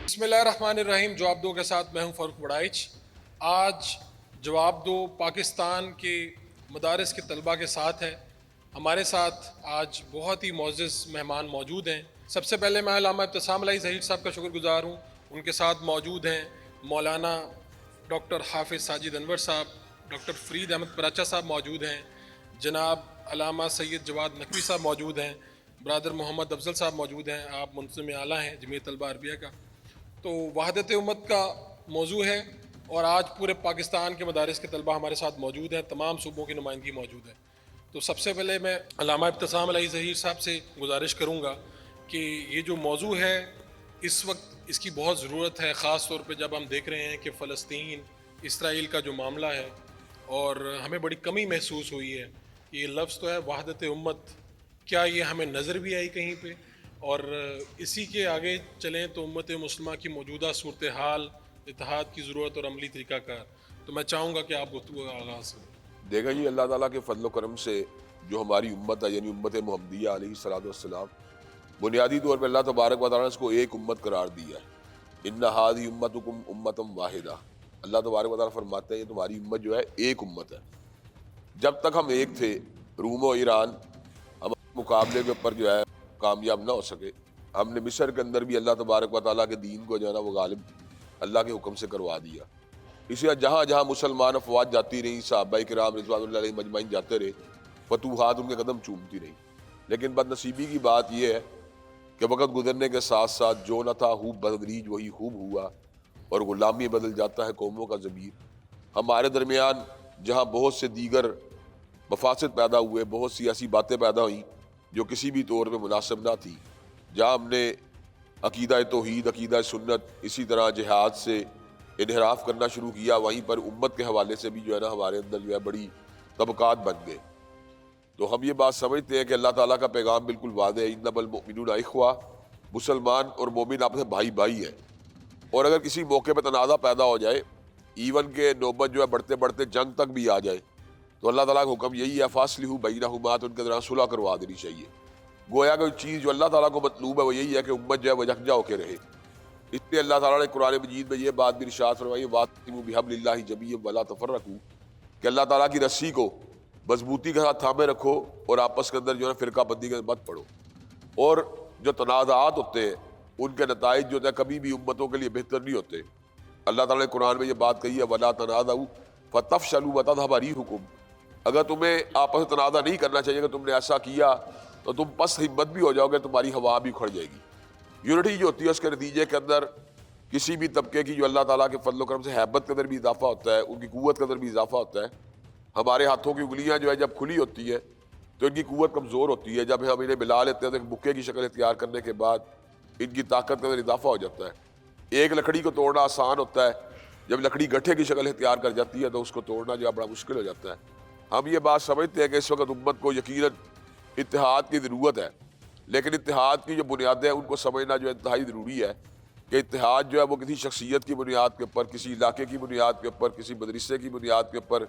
بسم اللہ الرحمن الرحیم. جواب دو کے ساتھ میں ہوں فاروق وڑائچ. آج جواب دو پاکستان کے مدارس کے طلباء کے ساتھ ہے. ہمارے ساتھ آج بہت ہی معزز مہمان موجود ہیں. سب سے پہلے میں علامہ ابتسام علی ظہیر صاحب کا شکر گزار ہوں. ان کے ساتھ موجود ہیں مولانا ڈاکٹر حافظ ساجد انور صاحب, ڈاکٹر فرید احمد پراچا صاحب موجود ہیں, جناب علامہ سید جواد نقوی صاحب موجود ہیں, برادر محمد افضل صاحب موجود ہیں. آپ منتظم اعلیٰ ہیں جمعیت طلبہ عربیہ کا. تو وحدت امت کا موضوع ہے اور آج پورے پاکستان کے مدارس کے طلباء ہمارے ساتھ موجود ہیں, تمام صوبوں کی نمائندگی موجود ہے. تو سب سے پہلے میں علامہ ابتسام علی ظہیر صاحب سے گزارش کروں گا کہ یہ جو موضوع ہے اس وقت اس کی بہت ضرورت ہے, خاص طور پہ جب ہم دیکھ رہے ہیں کہ فلسطین اسرائیل کا جو معاملہ ہے اور ہمیں بڑی کمی محسوس ہوئی ہے. یہ لفظ تو ہے وحدت امت, کیا یہ ہمیں نظر بھی آئی کہیں پہ؟ اور اسی کے آگے چلیں تو امت مسلمہ کی موجودہ صورتحال, اتحاد کی ضرورت اور عملی طریقہ کار. تو میں چاہوں گا کہ آپ گفتگو کا آغاز کریں. دیکھیں جی, اللہ تعالیٰ کے فضل و کرم سے جو ہماری امت ہے یعنی امت محمدیہ علیہ الصلوۃ والسلام, بنیادی طور پہ اللہ تبارک و تعالیٰ نے اس کو ایک امت قرار دیا ہے. ان ھذہ امتکم امۃ واحدہ. اللہ تبارک و تعالیٰ فرماتے ہیں یہ تمہاری امت جو ہے ایک امت ہے. جب تک ہم ایک تھے, روم و ایران ہمارے مقابلے کے اوپر جو ہے کامیاب نہ ہو سکے. ہم نے مصر کے اندر بھی اللہ تبارک و تعالیٰ کے دین کو جو ہے نا وہ غالب اللہ کے حکم سے کروا دیا. اسی طرح جہاں جہاں مسلمان افواج جاتی رہیں, صحابہ کرام رضوان اللہ علیہ مجمعین جاتے رہے, فتوحات ان کے قدم چومتی رہیں. لیکن بد نصیبی کی بات یہ ہے کہ وقت گزرنے کے ساتھ ساتھ جو نہ تھا خوب بتدریج وہی خوب ہوا, اور غلامی بدل جاتا ہے قوموں کا ضمیر. ہمارے درمیان جہاں بہت سے دیگر مفاسد پیدا ہوئے, بہت سی ایسی باتیں پیدا ہوئیں جو کسی بھی طور پہ مناسب نہ تھی, جہاں ہم نے عقیدہ توحید, عقیدہ سنت, اسی طرح جہاد سے انحراف کرنا شروع کیا, وہیں پر امت کے حوالے سے بھی جو ہے نا ہمارے اندر جو ہے بڑی طبقات بن گئے. تو ہم یہ بات سمجھتے ہیں کہ اللہ تعالیٰ کا پیغام بالکل واضح ہے, انما المؤمنون اخوہ, مسلمان اور مومن آپس میں بھائی بھائی ہے. اور اگر کسی موقع پہ تنازع پیدا ہو جائے, ایون کہ نوبت جو ہے بڑھتے بڑھتے جنگ تک بھی آ جائے, تو اللہ تعالیٰ کا حکم یہی ہے فاصلحوا بینہما, تو ان کے درمیان صلح کروا دینی چاہیے. گویا کہ چیز جو اللہ تعالیٰ کو مطلوب ہے وہ یہی ہے کہ امت جو ہے وہ یکجا ہو کے رہے. اس لیے اللہ تعالیٰ نے قرآن مجید میں یہ بات بھی ارشاد فرمائی, واعتصموا بحبل اللہ جمیعا ولا تفرقوا, کہ اللہ تعالیٰ کی رسی کو مضبوطی کے ساتھ تھامے رکھو اور آپس کے اندر جو ہے فرقہ بندی کے مت پڑو. اور جو تنازعات ہوتے ہیں ان کے نتائج جو ہے کبھی بھی امتوں کے لیے بہتر نہیں ہوتے. اللہ تعالیٰ نے قرآن میں یہ بات کہی ہے ولا تنازعوا فتفشلوا وتذهب ريحكم, اگر تمہیں آپس میں تنازع نہیں کرنا چاہیے, اگر تم نے ایسا کیا تو تم پس ہمت بھی ہو جاؤ گے, تمہاری ہوا بھی اکھڑ جائے گی. یونٹی جو ہوتی ہے اس کے نتیجے کے اندر کسی بھی طبقے کی جو اللہ تعالیٰ کے فضل و کرم سے ہیبت کے اندر بھی اضافہ ہوتا ہے, ان کی قوت کے اندر بھی اضافہ ہوتا ہے. ہمارے ہاتھوں کی انگلیاں جو ہے جب کھلی ہوتی ہے تو ان کی قوت کمزور ہوتی ہے, جب ہم انہیں ملا لیتے ہیں تو ایک بکے کی شکل اختیار کرنے کے بعد ان کی طاقت کے اندر اضافہ ہو جاتا ہے. ایک لکڑی کو توڑنا آسان ہوتا ہے, جب لکڑی گٹھے کی شکل اختیار کر جاتی ہے تو اس کو توڑنا جو ہے بڑا مشکل ہو جاتا ہے. ہم یہ بات سمجھتے ہیں کہ اس وقت امت کو یقیناً اتحاد کی ضرورت ہے, لیکن اتحاد کی جو بنیادیں ہیں ان کو سمجھنا جو انتہائی ضروری ہے کہ اتحاد جو ہے وہ کسی شخصیت کی بنیاد کے اوپر, کسی علاقے کی بنیاد کے اوپر, کسی مدرسے کی بنیاد کے اوپر,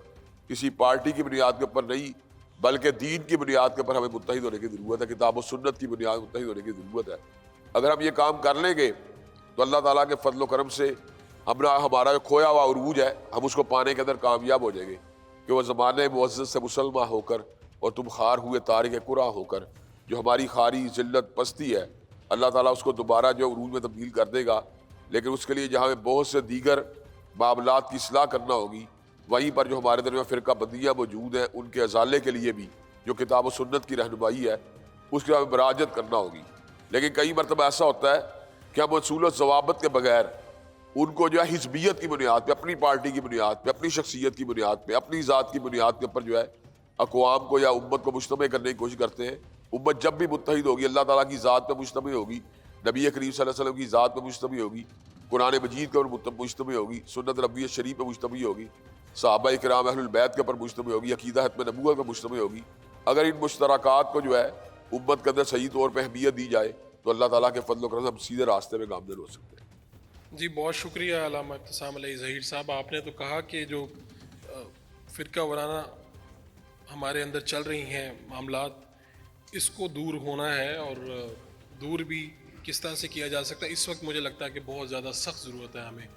کسی پارٹی کی بنیاد کے اوپر نہیں, بلکہ دین کی بنیاد کے اوپر ہمیں متحد ہونے کی ضرورت ہے, کتاب و سنت کی بنیاد متحد ہونے کی ضرورت ہے. اگر ہم یہ کام کر لیں گے تو اللہ تعالیٰ کے فضل و کرم سے ہمارا جو کھویا ہوا عروج ہے ہم اس کو پانے کے اندر کامیاب ہو جائیں گے, کہ وہ زمانے معزز سے مسلمہ ہو کر اور تم خار ہوئے تارک قرآن ہو کر, جو ہماری خاری ذلت پستی ہے اللہ تعالیٰ اس کو دوبارہ جو عروج میں تبدیل کر دے گا. لیکن اس کے لیے جہاں ہمیں بہت سے دیگر معاملات کی اصلاح کرنا ہوگی, وہیں پر جو ہمارے درمیان فرقہ بندیاں موجود ہیں ان کے ازالے کے لیے بھی جو کتاب و سنت کی رہنمائی ہے اس کی ہمیں مراجعت کرنا ہوگی. لیکن کئی مرتبہ ایسا ہوتا ہے کہ ہم اصول و ضوابط کے بغیر ان کو جو ہے حزبیت کی بنیاد پہ, اپنی پارٹی کی بنیاد پہ, اپنی شخصیت کی بنیاد پہ, اپنی ذات کی بنیاد کے اوپر جو ہے اقوام کو یا امت کو مجتمع کرنے کی کوشش کرتے ہیں. امت جب بھی متحد ہوگی اللہ تعالیٰ کی ذات پہ مجتمع ہوگی, نبی کریم صلی اللہ علیہ وسلم کی ذات پہ مجتمع ہوگی, قرآن مجید کے اوپر مجتمع ہوگی, سنت نبوی شریف پہ مجتمع ہوگی, صحابہ کرام اہل البیت کے اوپر مجتمع ہوگی, عقیدہ ختم نبوت پہ مجتمع ہوگی. اگر ان مشترکات کو جو ہے امت کے اندر صحیح طور پہ اہمیت دی جائے تو اللہ تعالیٰ کے فضل و کرم سے ہم سیدھے راستے میں گامزن ہو سکتے ہیں. جی بہت شکریہ علامہ ابتسام علی ظہیر صاحب. آپ نے تو کہا کہ جو فرقہ وارانہ ہمارے اندر چل رہی ہیں معاملات, اس کو دور ہونا ہے, اور دور بھی کس طرح سے کیا جا سکتا ہے. اس وقت مجھے لگتا ہے کہ بہت زیادہ سخت ضرورت ہے ہمیں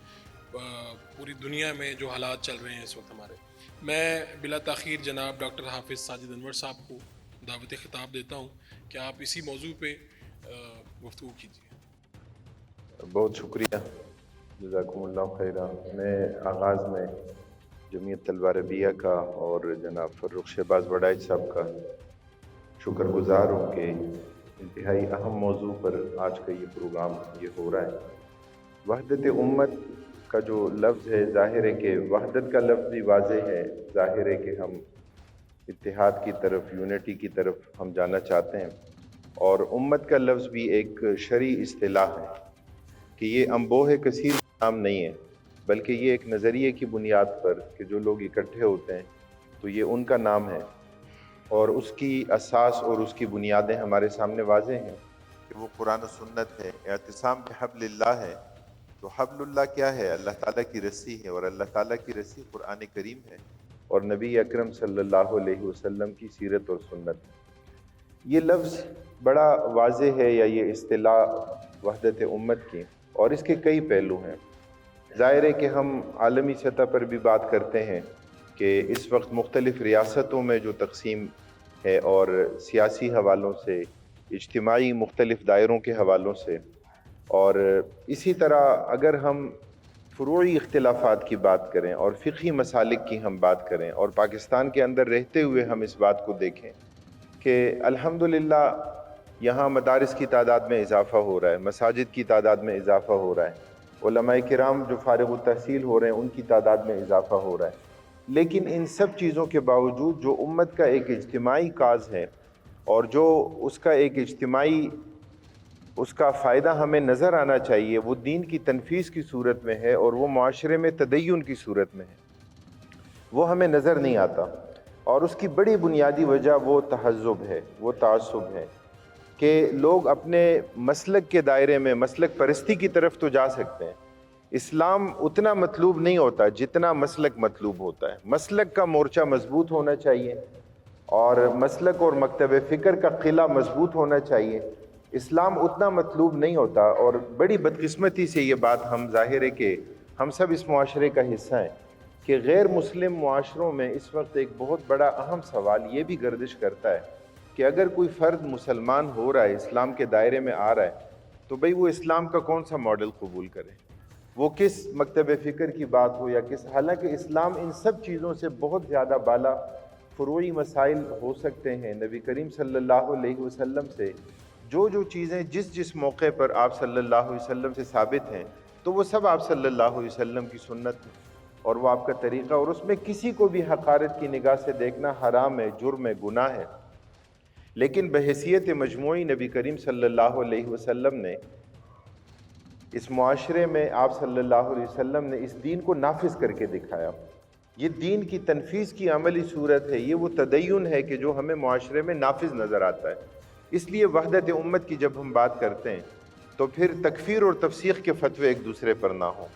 پوری دنیا میں جو حالات چل رہے ہیں اس وقت ہمارے. میں بلا تاخیر جناب ڈاکٹر حافظ ساجد انور صاحب کو دعوت خطاب دیتا ہوں کہ آپ اسی موضوع پہ گفتگو کیجیے. بہت شکریہ، جزاکم اللہ خیرہ. میں آغاز میں جمعیت طلبہ ربیہ کا اور جناب فرخ شہباز وڈائچ صاحب کا شکر گزار ہوں کہ انتہائی اہم موضوع پر آج کا یہ پروگرام یہ ہو رہا ہے. وحدت امت کا جو لفظ ہے، ظاہر ہے کہ وحدت کا لفظ بھی واضح ہے، ظاہر ہے کہ ہم اتحاد کی طرف، یونٹی کی طرف ہم جانا چاہتے ہیں. اور امت کا لفظ بھی ایک شرعی اصطلاح ہے کہ یہ انبوہ کثیر نام نہیں ہے، بلکہ یہ ایک نظریے کی بنیاد پر کہ جو لوگ اکٹھے ہوتے ہیں تو یہ ان کا نام ہے. اور اس کی اساس اور اس کی بنیادیں ہمارے سامنے واضح ہیں کہ وہ قرآن و سنت ہے. اعتصام بحبل اللہ ہے. تو حبل اللہ کیا ہے؟ اللہ تعالیٰ کی رسی ہے، اور اللہ تعالیٰ کی رسی قرآن کریم ہے اور نبی اکرم صلی اللہ علیہ وسلم کی سیرت اور سنت. یہ لفظ بڑا واضح ہے، یا یہ اصطلاح وحدت امت کی، اور اس کے کئی پہلو ہیں. ظاہر ہے کہ ہم عالمی سطح پر بھی بات کرتے ہیں کہ اس وقت مختلف ریاستوں میں جو تقسیم ہے، اور سیاسی حوالوں سے، اجتماعی مختلف دائروں کے حوالوں سے، اور اسی طرح اگر ہم فروعی اختلافات کی بات کریں اور فقہی مسالک کی ہم بات کریں، اور پاکستان کے اندر رہتے ہوئے ہم اس بات کو دیکھیں کہ الحمدللہ یہاں مدارس کی تعداد میں اضافہ ہو رہا ہے، مساجد کی تعداد میں اضافہ ہو رہا ہے، علماء کرام جو فارغ التحصیل ہو رہے ہیں ان کی تعداد میں اضافہ ہو رہا ہے. لیکن ان سب چیزوں کے باوجود جو امت کا ایک اجتماعی کاز ہے، اور جو اس کا ایک اجتماعی اس کا فائدہ ہمیں نظر آنا چاہیے، وہ دین کی تنفیذ کی صورت میں ہے، اور وہ معاشرے میں تدین کی صورت میں ہے، وہ ہمیں نظر نہیں آتا. اور اس کی بڑی بنیادی وجہ وہ تہذب ہے، وہ تعصب ہے کہ لوگ اپنے مسلک کے دائرے میں مسلک پرستی کی طرف تو جا سکتے ہیں. اسلام اتنا مطلوب نہیں ہوتا جتنا مسلک مطلوب ہوتا ہے. مسلک کا مورچہ مضبوط ہونا چاہیے، اور مسلک اور مکتب فکر کا قلعہ مضبوط ہونا چاہیے. اسلام اتنا مطلوب نہیں ہوتا. اور بڑی بدقسمتی سے یہ بات ہم ظاہر ہے کہ ہم سب اس معاشرے کا حصہ ہیں کہ غیر مسلم معاشروں میں اس وقت ایک بہت بڑا اہم سوال یہ بھی گردش کرتا ہے کہ اگر کوئی فرد مسلمان ہو رہا ہے، اسلام کے دائرے میں آ رہا ہے، تو بھئی وہ اسلام کا کون سا ماڈل قبول کرے، وہ کس مکتب فکر کی بات ہو یا کس. حالانکہ اسلام ان سب چیزوں سے بہت زیادہ بالا. فروعی مسائل ہو سکتے ہیں، نبی کریم صلی اللہ علیہ وسلم سے جو چیزیں جس موقع پر آپ صلی اللہ علیہ وسلم سے ثابت ہیں، تو وہ سب آپ صلی اللہ علیہ وسلم کی سنت ہے، اور وہ آپ کا طریقہ. اور اس میں کسی کو بھی حقارت کی نگاہ سے دیکھنا حرام ہے، جرم ہے، گناہ ہے. لیکن بحیثیت مجموعی نبی کریم صلی اللہ علیہ وسلم نے اس معاشرے میں آپ صلی اللہ علیہ وسلم نے اس دین کو نافذ کر کے دکھایا. یہ دین کی تنفیذ کی عملی صورت ہے، یہ وہ تدین ہے کہ جو ہمیں معاشرے میں نافذ نظر آتا ہے. اس لیے وحدت امت کی جب ہم بات کرتے ہیں تو پھر تکفیر اور تفسیق کے فتوے ایک دوسرے پر نہ ہوں،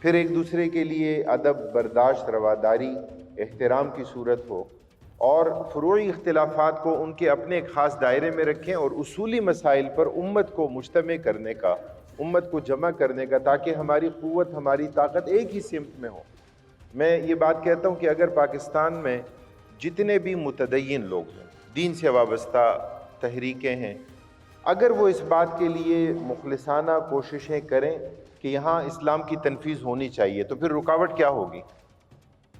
پھر ایک دوسرے کے لیے ادب، برداشت، رواداری، احترام کی صورت ہو، اور فروعی اختلافات کو ان کے اپنے ایک خاص دائرے میں رکھیں، اور اصولی مسائل پر امت کو مجتمع کرنے کا، امت کو جمع کرنے کا، تاکہ ہماری قوت، ہماری طاقت ایک ہی سمت میں ہو. میں یہ بات کہتا ہوں کہ اگر پاکستان میں جتنے بھی متدین لوگ ہیں، دین سے وابستہ تحریکیں ہیں، اگر وہ اس بات کے لیے مخلصانہ کوششیں کریں کہ یہاں اسلام کی تنفیذ ہونی چاہیے، تو پھر رکاوٹ کیا ہوگی؟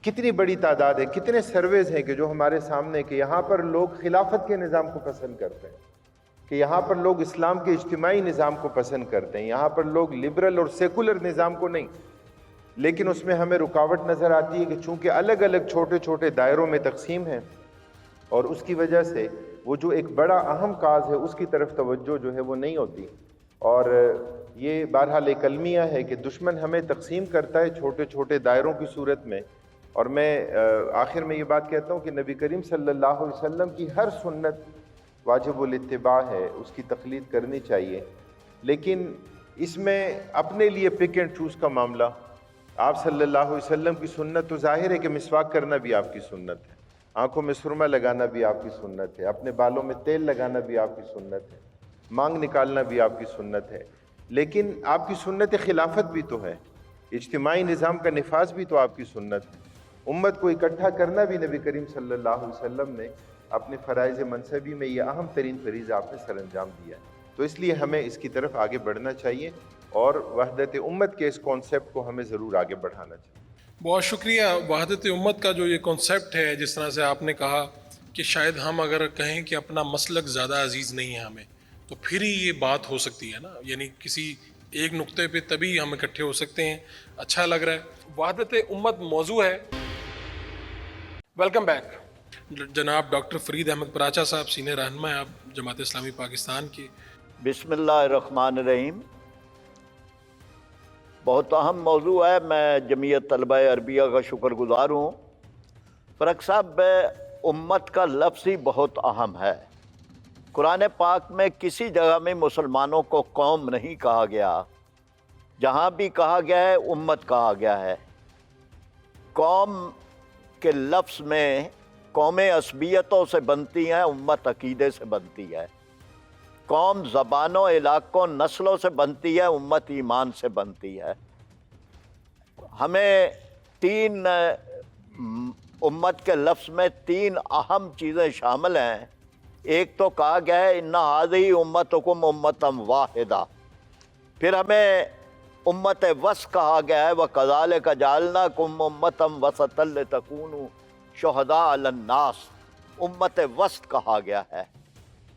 کتنی بڑی تعداد ہے، کتنے سرویز ہیں کہ جو ہمارے سامنے کہ یہاں پر لوگ خلافت کے نظام کو پسند کرتے ہیں، کہ یہاں پر لوگ اسلام کے اجتماعی نظام کو پسند کرتے ہیں، یہاں پر لوگ لبرل اور سیکولر نظام کو نہیں. لیکن اس میں ہمیں رکاوٹ نظر آتی ہے کہ چونکہ الگ الگ چھوٹے چھوٹے دائروں میں تقسیم ہے، اور اس کی وجہ سے وہ جو ایک بڑا اہم کاز ہے اس کی طرف توجہ جو ہے وہ نہیں ہوتی. اور یہ بہرحال ایک المیہ ہے کہ دشمن ہمیں تقسیم کرتا ہے چھوٹے چھوٹے دائروں کی صورت میں. اور میں آخر میں یہ بات کہتا ہوں کہ نبی کریم صلی اللہ علیہ وسلم کی ہر سنت واجب الاتباع ہے، اس کی تقلید کرنی چاہیے. لیکن اس میں اپنے لیے پک اینڈ چوز کا معاملہ، آپ صلی اللہ علیہ وسلم کی سنت تو ظاہر ہے کہ مسواک کرنا بھی آپ کی سنت ہے، آنکھوں میں سرما لگانا بھی آپ کی سنت ہے، اپنے بالوں میں تیل لگانا بھی آپ کی سنت ہے، مانگ نکالنا بھی آپ کی سنت ہے، لیکن آپ کی سنت خلافت بھی تو ہے، اجتماعی نظام کا نفاذ بھی تو آپ کی سنت ہے، امت کو اکٹھا کرنا بھی نبی کریم صلی اللہ علیہ وسلم نے اپنے فرائض منصبی میں یہ اہم ترین فریضہ آپ نے سر انجام دیا ہے۔ تو اس لیے ہمیں اس کی طرف آگے بڑھنا چاہیے اور وحدت امت کے اس کانسیپٹ کو ہمیں ضرور آگے بڑھانا چاہیے۔ بہت شکریہ۔ وحدت امت کا جو یہ کانسیپٹ ہے، جس طرح سے آپ نے کہا کہ شاید ہم اگر کہیں کہ اپنا مسلک زیادہ عزیز نہیں ہے ہمیں، تو پھر ہی یہ بات ہو سکتی ہے نا، یعنی کسی ایک نقطے پہ تبھی ہم اکٹھے ہو سکتے ہیں۔ اچھا لگ رہا ہے۔ وحدت امت موضوع ہے۔ ویلکم بیک جناب ڈاکٹر فرید احمد پراچا صاحب، سینئر رہنما ہیں آپ جماعت اسلامی پاکستان کے۔ بسم اللہ الرحمن الرحیم۔ بہت اہم موضوع ہے، میں جمعیت طلبہ عربیہ کا شکر گزار ہوں۔ فرق صاحب، امت کا لفظ ہی بہت اہم ہے۔ قرآن پاک میں کسی جگہ میں مسلمانوں کو قوم نہیں کہا گیا، جہاں بھی کہا گیا ہے امت کہا گیا ہے۔ قوم کے لفظ میں قومیں عصبیتوں سے بنتی ہیں، امت عقیدے سے بنتی ہے۔ قوم زبانوں، علاقوں، نسلوں سے بنتی ہے، امت ایمان سے بنتی ہے۔ ہمیں امت کے لفظ میں تین اہم چیزیں شامل ہیں۔ ایک تو کہا گیا ہے اِنَّ هَٰذِهِ أُمَّتُكُمْ أُمَّةً وَاحِدَةً، پھر ہمیں امت وسط کہا گیا ہے وَكَذَٰلِكَ جَعَلْنَاكُمْ أُمَّةً وَسَطًا لِتَكُونُوا شُهَدَاءَ عَلَى النَّاسِ، امت وسط کہا گیا ہے۔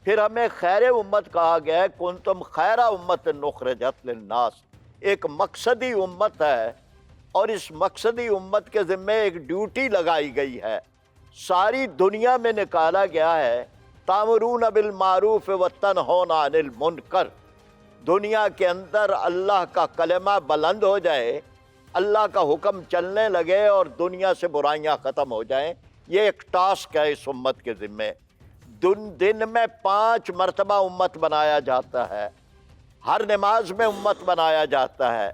پھر ہمیں خیر امت کہا گیا ہے کنتم خیر امت اخرجت للناس، ایک مقصدی امت ہے اور اس مقصدی امت کے ذمے ایک ڈیوٹی لگائی گئی ہے، ساری دنیا میں نکالا گیا ہے۔ تامرون بالمعروف وتنہون عن المنکر، دنیا کے اندر اللہ کا کلمہ بلند ہو جائے، اللہ کا حکم چلنے لگے اور دنیا سے برائیاں ختم ہو جائیں، یہ ایک ٹاسک ہے اس امت کے ذمے۔ دن میں 5 مرتبہ امت بنایا جاتا ہے، ہر نماز میں امت بنایا جاتا ہے،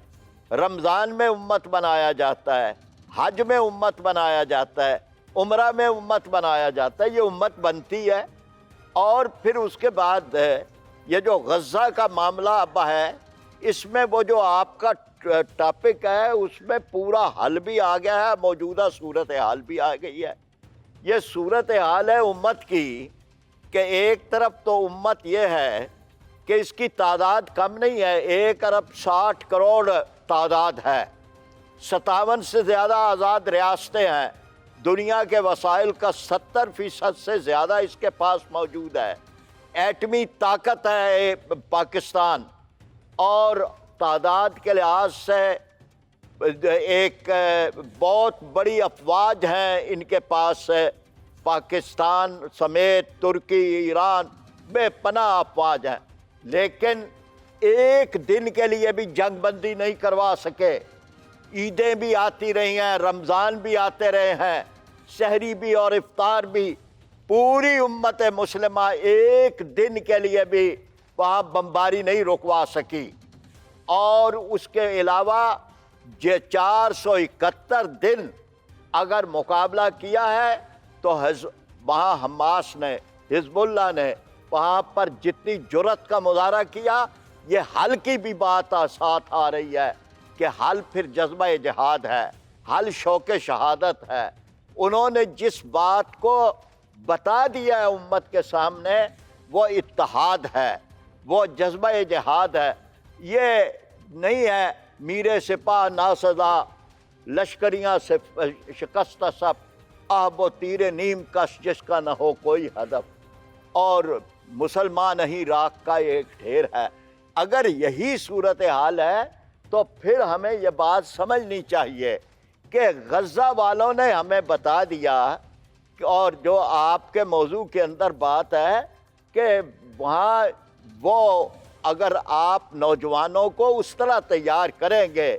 رمضان میں امت بنایا جاتا ہے، حج میں امت بنایا جاتا ہے، عمرہ میں امت بنایا جاتا ہے، یہ امت بنتی ہے۔ اور پھر اس کے بعد یہ جو غزہ کا معاملہ اب ہے، اس میں وہ جو آپ کا ٹاپک ہے اس میں پورا حل بھی آ گیا ہے، موجودہ صورتحال بھی آ گئی ہے۔ یہ صورتحال ہے امت کی کہ ایک طرف تو امت یہ ہے کہ اس کی تعداد کم نہیں ہے، 1.60 ارب تعداد ہے، 57 سے زیادہ آزاد ریاستیں ہیں، دنیا کے وسائل کا 70% سے زیادہ اس کے پاس موجود ہے، ایٹمی طاقت ہے پاکستان، اور تعداد کے لحاظ سے ایک بہت بڑی افواج ہیں ان کے پاس، پاکستان سمیت ترکی، ایران، بے پناہ افواج ہیں، لیکن ایک دن کے لیے بھی جنگ بندی نہیں کروا سکے۔ عیدیں بھی آتی رہی ہیں، رمضان بھی آتے رہے ہیں، سحری بھی اور افطار بھی، پوری امت مسلمہ ایک دن کے لیے بھی وہاں بمباری نہیں رکوا سکی۔ اور اس کے علاوہ 471 دن اگر مقابلہ کیا ہے تو وہاں حماس نے، حزب اللہ نے وہاں پر جتنی جرأت کا مظاہرہ کیا، یہ حل کی بھی بات ساتھ آ رہی ہے کہ حل پھر جذبہ جہاد ہے، حل شوق شہادت ہے۔ انہوں نے جس بات کو بتا دیا ہے امت کے سامنے وہ اتحاد ہے، وہ جذبہ جہاد ہے، یہ نہیں ہے میرے سپاہ ناسزا لشکریاں سے شکست سب، آب و تیر نیم کش جس کا نہ ہو کوئی ہدف، اور مسلمان ہی راکھ کا ایک ڈھیر ہے۔ اگر یہی صورتحال ہے تو پھر ہمیں یہ بات سمجھنی چاہیے کہ غزہ والوں نے ہمیں بتا دیا، اور جو آپ کے موضوع کے اندر بات ہے کہ وہاں وہ اگر آپ نوجوانوں کو اس طرح تیار کریں گے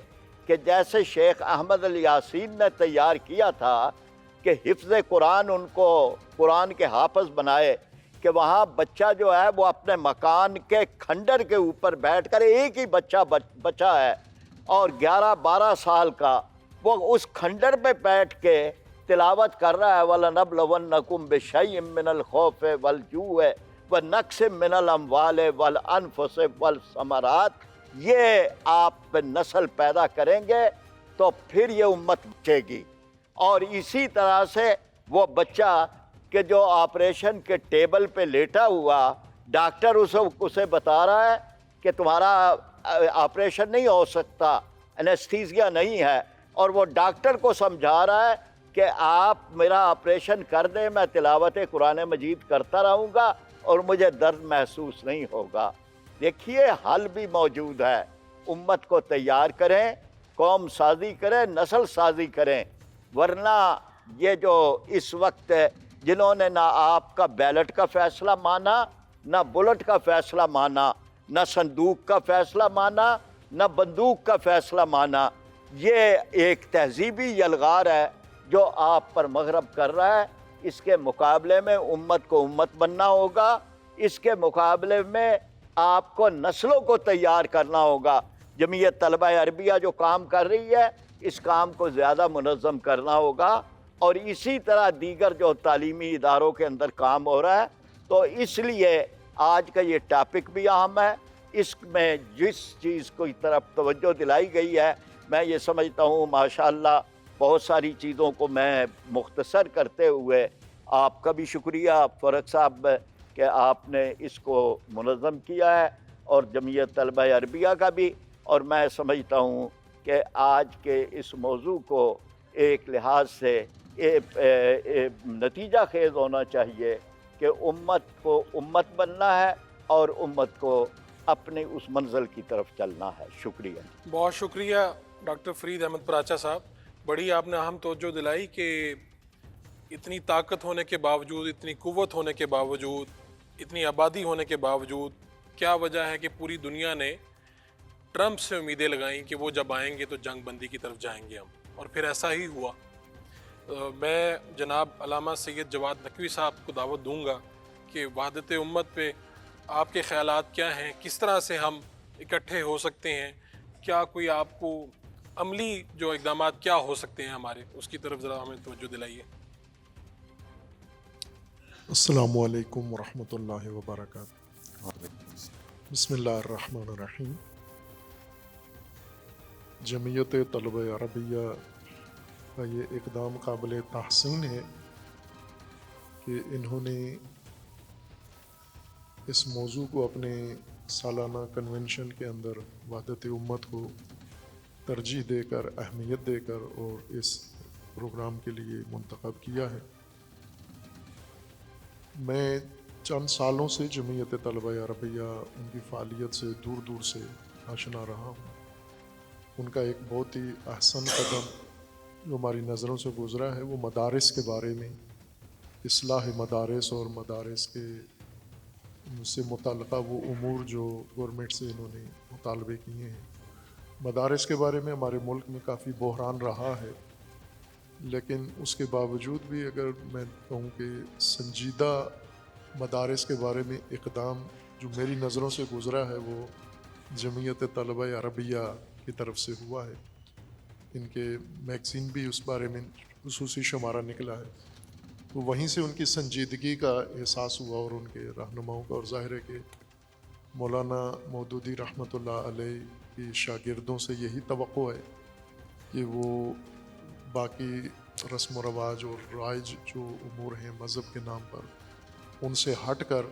کہ جیسے شیخ احمد الیاسین نے تیار کیا تھا کہ حفظ قرآن ان کو قرآن کے حافظ بنائے، کہ وہاں بچہ جو ہے وہ اپنے مکان کے کھنڈر کے اوپر بیٹھ کر، ایک ہی بچہ ہے اور 11-12 سال کا، وہ اس کھنڈر پہ بیٹھ کے تلاوت کر رہا ہے وَلَنَبْلَوَنَّكُمْ بِشَيْءٍ مِّنَ الْخَوْفِ وَالْجُوعِ و نقص من الاموال والانفس والثمرات، یہ آپ نسل پیدا کریں گے تو پھر یہ امت بچے گی۔ اور اسی طرح سے وہ بچہ کہ جو آپریشن کے ٹیبل پہ لیٹا ہوا، ڈاکٹر اسے بتا رہا ہے کہ تمہارا آپریشن نہیں ہو سکتا، انیستھیزیا نہیں ہے، اور وہ ڈاکٹر کو سمجھا رہا ہے کہ آپ میرا آپریشن کر دیں، میں تلاوت قرآن مجید کرتا رہوں گا اور مجھے درد محسوس نہیں ہوگا۔ دیکھیے حل بھی موجود ہے، امت کو تیار کریں، قوم سازی کریں، نسل سازی کریں، ورنہ یہ جو اس وقت جنہوں نے نہ آپ کا بیلٹ کا فیصلہ مانا، نہ بلٹ کا فیصلہ مانا، نہ صندوق کا فیصلہ مانا، نہ بندوق کا فیصلہ مانا، یہ ایک تہذیبی یلغار ہے جو آپ پر مغرب کر رہا ہے۔ اس کے مقابلے میں امت کو امت بننا ہوگا، اس کے مقابلے میں آپ کو نسلوں کو تیار کرنا ہوگا۔ جمعیت طلبہ عربیہ جو کام کر رہی ہے، اس کام کو زیادہ منظم کرنا ہوگا، اور اسی طرح دیگر جو تعلیمی اداروں کے اندر کام ہو رہا ہے۔ تو اس لیے آج کا یہ ٹاپک بھی اہم ہے۔ اس میں جس چیز کو طرف توجہ دلائی گئی ہے، میں یہ سمجھتا ہوں ماشاءاللہ بہت ساری چیزوں کو میں مختصر کرتے ہوئے، آپ کا بھی شکریہ فرق صاحب کہ آپ نے اس کو منظم کیا ہے، اور جمعیت طلبہ عربیہ کا بھی، اور میں سمجھتا ہوں کہ آج کے اس موضوع کو ایک لحاظ سے نتیجہ خیز ہونا چاہیے کہ امت کو امت بننا ہے اور امت کو اپنی اس منزل کی طرف چلنا ہے۔ شکریہ۔ بہت شکریہ ڈاکٹر فرید احمد پراچا صاحب، بڑی آپ نے اہم توجہ دلائی کہ اتنی طاقت ہونے کے باوجود، اتنی قوت ہونے کے باوجود، اتنی آبادی ہونے کے باوجود کیا وجہ ہے کہ پوری دنیا نے ٹرمپ سے امیدیں لگائیں کہ وہ جب آئیں گے تو جنگ بندی کی طرف جائیں گے ہم، اور پھر ایسا ہی ہوا۔ میں جناب علامہ سید جواد نقوی صاحب کو دعوت دوں گا کہ وحدت امت پہ آپ کے خیالات کیا ہیں، کس طرح سے ہم اکٹھے ہو سکتے ہیں، کیا کوئی آپ کو عملی جو اقدامات کیا ہو سکتے ہیں ہمارے، اس کی طرف ذرا ہمیں توجہ دلائیے۔ السلام علیکم ورحمۃ اللہ وبرکاتہ۔ بسم اللہ الرحمن الرحیم۔ جمعیت طلبہ عربیہ کا یہ اقدام قابل تحسین ہے کہ انہوں نے اس موضوع کو اپنے سالانہ کنونشن کے اندر وحدت امت کو ترجیح دے کر، اہمیت دے کر، اور اس پروگرام کے لیے منتخب کیا ہے۔ میں چند سالوں سے جمعیت طلبہ عربیہ ان کی فعالیت سے دور دور سے آشنا رہا ہوں۔ ان کا ایک بہت ہی احسن قدم جو ہماری نظروں سے گزرا ہے وہ مدارس کے بارے میں، اصلاح مدارس اور مدارس کے سے متعلقہ وہ امور جو گورنمنٹ سے انہوں نے مطالبے کیے ہیں۔ مدارس کے بارے میں ہمارے ملک میں کافی بحران رہا ہے، لیکن اس کے باوجود بھی اگر میں کہوں کہ سنجیدہ مدارس کے بارے میں اقدام جو میری نظروں سے گزرا ہے وہ جمعیت طلبہ عربیہ کی طرف سے ہوا ہے۔ ان کے میگزین بھی اس بارے میں خصوصی شمارہ نکلا ہے، تو وہیں سے ان کی سنجیدگی کا احساس ہوا، اور ان کے رہنماؤں کا، اور ظاہر ہے کہ مولانا مودودی رحمۃ اللہ علیہ کی شاگردوں سے یہی توقع ہے کہ وہ باقی رسم و رواج اور رائج جو امور ہیں مذہب کے نام پر، ان سے ہٹ کر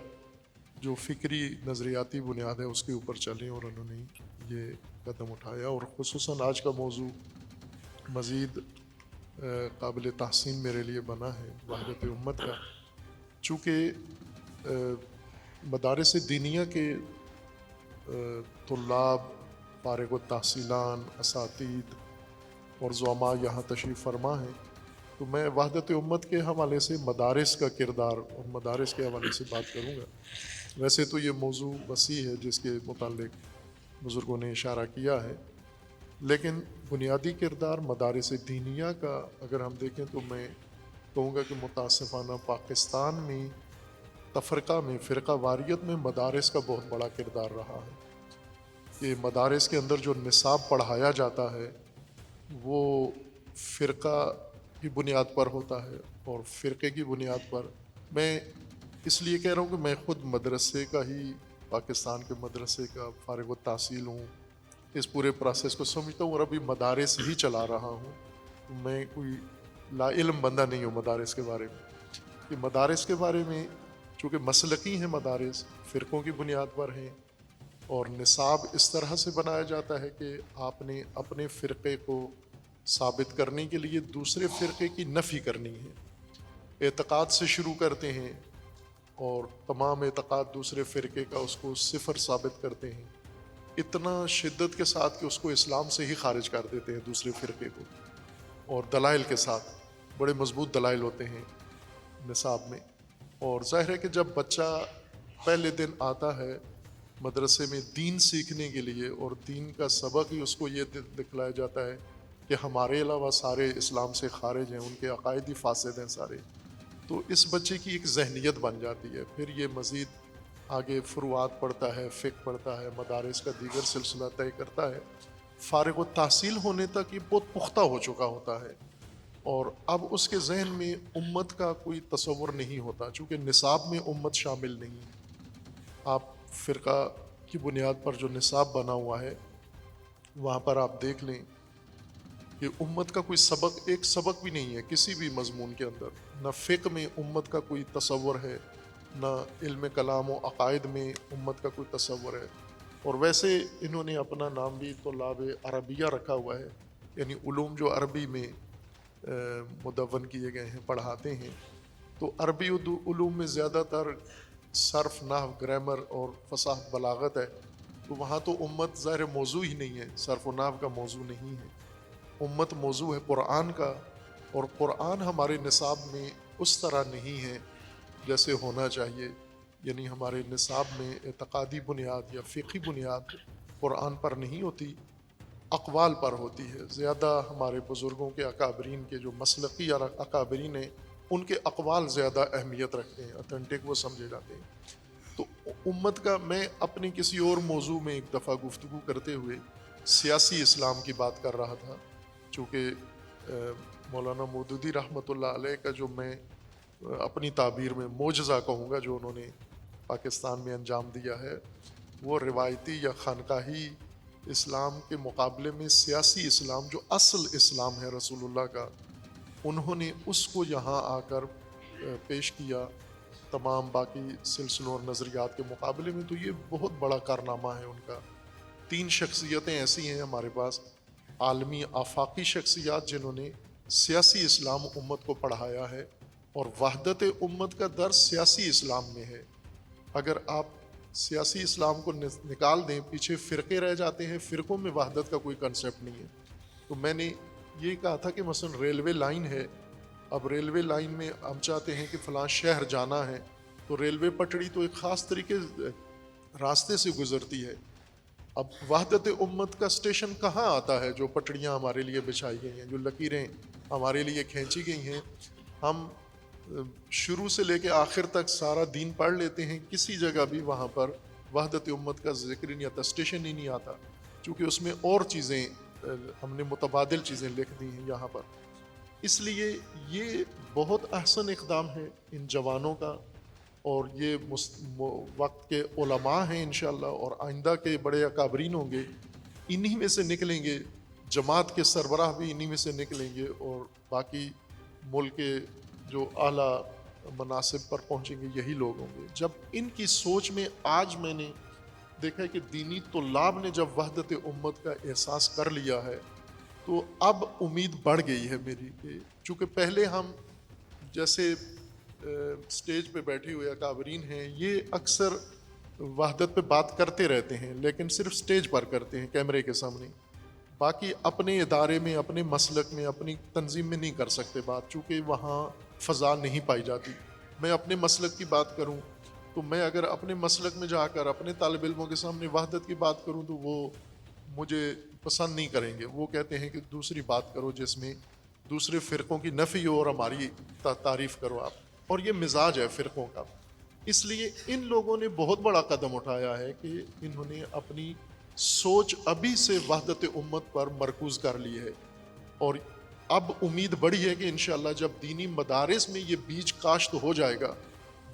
جو فکری نظریاتی بنیاد ہے اس کے اوپر چلیں، اور انہوں نے یہ قدم اٹھایا۔ اور خصوصاً آج کا موضوع مزید قابل تحسین میرے لیے بنا ہے وحدت امت کا، چونکہ مدارس دینیہ کے طلاب، فارغ التحصیلان، اساتید اور زعماء یہاں تشریف فرما ہیں، تو میں وحدت امت کے حوالے سے مدارس کا کردار اور مدارس کے حوالے سے بات کروں گا۔ ویسے تو یہ موضوع وسیع ہے جس کے متعلق بزرگوں نے اشارہ کیا ہے، لیکن بنیادی کردار مدارس دینیہ کا اگر ہم دیکھیں تو میں کہوں گا کہ متاسفانہ پاکستان میں تفرقہ میں، فرقہ واریت میں مدارس کا بہت بڑا کردار رہا ہے۔ کہ مدارس کے اندر جو نصاب پڑھایا جاتا ہے وہ فرقہ کی بنیاد پر ہوتا ہے، اور فرقے کی بنیاد پر میں اس لیے کہہ رہا ہوں کہ میں خود مدرسے کا ہی، پاکستان کے مدرسے کا فارغ التحصیل ہوں، اس پورے پروسیس کو سمجھتا ہوں اور ابھی مدارس ہی چلا رہا ہوں۔ میں کوئی لا علم بندہ نہیں ہوں مدارس کے بارے میں، کہ مدارس کے بارے میں چونکہ مسلکی ہیں، مدارس فرقوں کی بنیاد پر ہیں، اور نصاب اس طرح سے بنایا جاتا ہے کہ آپ نے اپنے فرقے کو ثابت کرنے کے لیے دوسرے فرقے کی نفی کرنی ہے۔ اعتقاد سے شروع کرتے ہیں اور تمام اعتقاد دوسرے فرقے کا اس کو صفر ثابت کرتے ہیں، اتنا شدت کے ساتھ کہ اس کو اسلام سے ہی خارج کر دیتے ہیں دوسرے فرقے کو، اور دلائل کے ساتھ، بڑے مضبوط دلائل ہوتے ہیں نصاب میں۔ اور ظاہر ہے کہ جب بچہ پہلے دن آتا ہے مدرسے میں دین سیکھنے کے لیے، اور دین کا سبق ہی اس کو یہ دکھلایا جاتا ہے کہ ہمارے علاوہ سارے اسلام سے خارج ہیں، ان کے عقائد ہی فاسد ہیں سارے، تو اس بچے کی ایک ذہنیت بن جاتی ہے۔ پھر یہ مزید آگے فروعات پڑھتا ہے، فقہ پڑھتا ہے، مدارس کا دیگر سلسلہ طے کرتا ہے، فارغ التحصیل ہونے تک یہ بہت پختہ ہو چکا ہوتا ہے، اور اب اس کے ذہن میں امت کا کوئی تصور نہیں ہوتا، چونکہ نصاب میں امت شامل نہیں ہے۔ آپ فرقہ کی بنیاد پر جو نصاب بنا ہوا ہے وہاں پر آپ دیکھ لیں کہ امت کا کوئی سبق، ایک سبق بھی نہیں ہے کسی بھی مضمون کے اندر، نہ فقہ میں امت کا کوئی تصور ہے، نہ علم کلام و عقائد میں امت کا کوئی تصور ہے۔ اور ویسے انہوں نے اپنا نام بھی طلاب عربیہ رکھا ہوا ہے، یعنی علوم جو عربی میں مدون کیے گئے ہیں، پڑھاتے ہیں، تو عربی علوم میں زیادہ تر صرف، نحو، گرامر اور فصاحت بلاغت ہے، تو وہاں تو امت ظاہر موضوع ہی نہیں ہے، صرف و نحو کا موضوع نہیں ہے، امت موضوع ہے قرآن کا، اور قرآن ہمارے نصاب میں اس طرح نہیں ہے جیسے ہونا چاہیے، یعنی ہمارے نصاب میں اعتقادی بنیاد یا فقہی بنیاد قرآن پر نہیں ہوتی، اقوال پر ہوتی ہے۔ زیادہ ہمارے بزرگوں کے اکابرین کے جو مسلکی اور اکابرین ہیں، ان کے اقوال زیادہ اہمیت رکھتے ہیں، اتھینٹک وہ سمجھے جاتے ہیں۔ تو امت کا، میں اپنے کسی اور موضوع میں ایک دفعہ گفتگو کرتے ہوئے سیاسی اسلام کی بات کر رہا تھا، چونکہ مولانا مودودی رحمۃ اللہ علیہ کا جو میں اپنی تعبیر میں معجزہ کہوں گا جو انہوں نے پاکستان میں انجام دیا ہے، وہ روایتی یا خانقاہی اسلام کے مقابلے میں سیاسی اسلام جو اصل اسلام ہے رسول اللہ کا، انہوں نے اس کو یہاں آ کر پیش کیا تمام باقی سلسلوں اور نظریات کے مقابلے میں، تو یہ بہت بڑا کارنامہ ہے ان کا۔ 3 شخصیتیں ایسی ہیں ہمارے پاس، عالمی آفاقی شخصیات جنہوں نے سیاسی اسلام امت کو پڑھایا ہے، اور وحدت امت کا درس سیاسی اسلام میں ہے۔ اگر آپ سیاسی اسلام کو نکال دیں، پیچھے فرقے رہ جاتے ہیں، فرقوں میں وحدت کا کوئی کنسیپٹ نہیں ہے۔ تو میں نے یہ کہا تھا کہ مثلا ریلوے لائن ہے، اب ریلوے لائن میں ہم چاہتے ہیں کہ فلاں شہر جانا ہے، تو ریلوے پٹڑی تو ایک خاص طریقے راستے سے گزرتی ہے۔ اب وحدت امت کا اسٹیشن کہاں آتا ہے جو پٹڑیاں ہمارے لیے بچھائی گئی ہیں، جو لکیریں ہمارے لیے کھینچی گئی ہیں؟ ہم شروع سے لے کے آخر تک سارا دین پڑھ لیتے ہیں، کسی جگہ بھی وہاں پر وحدت امت کا ذکر نہیں آتا، اسٹیشن ہی نہیں آتا، چونکہ اس میں اور چیزیں ہم نے متبادل چیزیں لکھ دی ہیں یہاں پر۔ اس لیے یہ بہت احسن اقدام ہے ان جوانوں کا، اور یہ وقت کے علماء ہیں انشاءاللہ، اور آئندہ کے بڑے اکابرین ہوں گے، انہی میں سے نکلیں گے، جماعت کے سربراہ بھی انہی میں سے نکلیں گے، اور باقی ملک کے جو اعلیٰ مناصب پر پہنچیں گے یہی لوگ ہوں گے۔ جب ان کی سوچ میں آج میں نے دیکھا ہے کہ دینی طلاب نے جب وحدت امت کا احساس کر لیا ہے، تو اب امید بڑھ گئی ہے میری، کہ چونکہ پہلے ہم جیسے سٹیج پہ بیٹھے ہوئے اکابرین ہیں، یہ اکثر وحدت پہ بات کرتے رہتے ہیں، لیکن صرف سٹیج پر کرتے ہیں کیمرے کے سامنے، باقی اپنے ادارے میں، اپنے مسلک میں، اپنی تنظیم میں نہیں کر سکتے بات، چونکہ وہاں فضا نہیں پائی جاتی۔ میں اپنے مسلک کی بات کروں تو میں اگر اپنے مسلک میں جا کر اپنے طالب علموں کے سامنے وحدت کی بات کروں تو وہ مجھے پسند نہیں کریں گے، وہ کہتے ہیں کہ دوسری بات کرو جس میں دوسرے فرقوں کی نفی ہو اور ہماری تعریف کرو آپ، اور یہ مزاج ہے فرقوں کا۔ اس لیے ان لوگوں نے بہت بڑا قدم اٹھایا ہے کہ انہوں نے اپنی سوچ ابھی سے وحدت امت پر مرکوز کر لی ہے، اور اب امید بڑی ہے کہ انشاءاللہ جب دینی مدارس میں یہ بیج کاشت ہو جائے گا،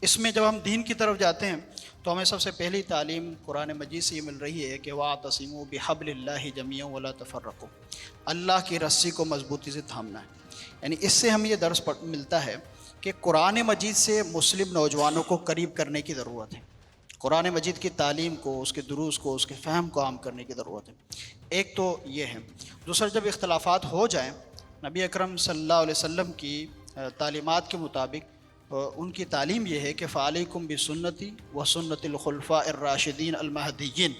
اس میں جب ہم دین کی طرف جاتے ہیں تو ہمیں سب سے پہلی تعلیم قرآن مجید سے یہ مل رہی ہے کہ وَاعْتَصِمُوا بِحَبْلِ اللَّهِ جَمِيعًا وَلَا تَفَرَّقُوا، اللہ کی رسی کو مضبوطی سے تھامنا ہے۔ یعنی اس سے ہمیں یہ درس ملتا ہے کہ قرآن مجید سے مسلم نوجوانوں کو قریب کرنے کی ضرورت ہے، قرآن مجید کی تعلیم کو، اس کے دروس کو، اس کے فہم کو عام کرنے کی ضرورت ہے۔ ایک تو یہ ہے۔ دوسرا، جب اختلافات ہو جائیں، نبی اکرم صلی اللہ علیہ وسلم کی تعلیمات کے مطابق ان کی تعلیم یہ ہے کہ فعلیکم بسنتی و سنت الخلفاء الراشدین المہدیین،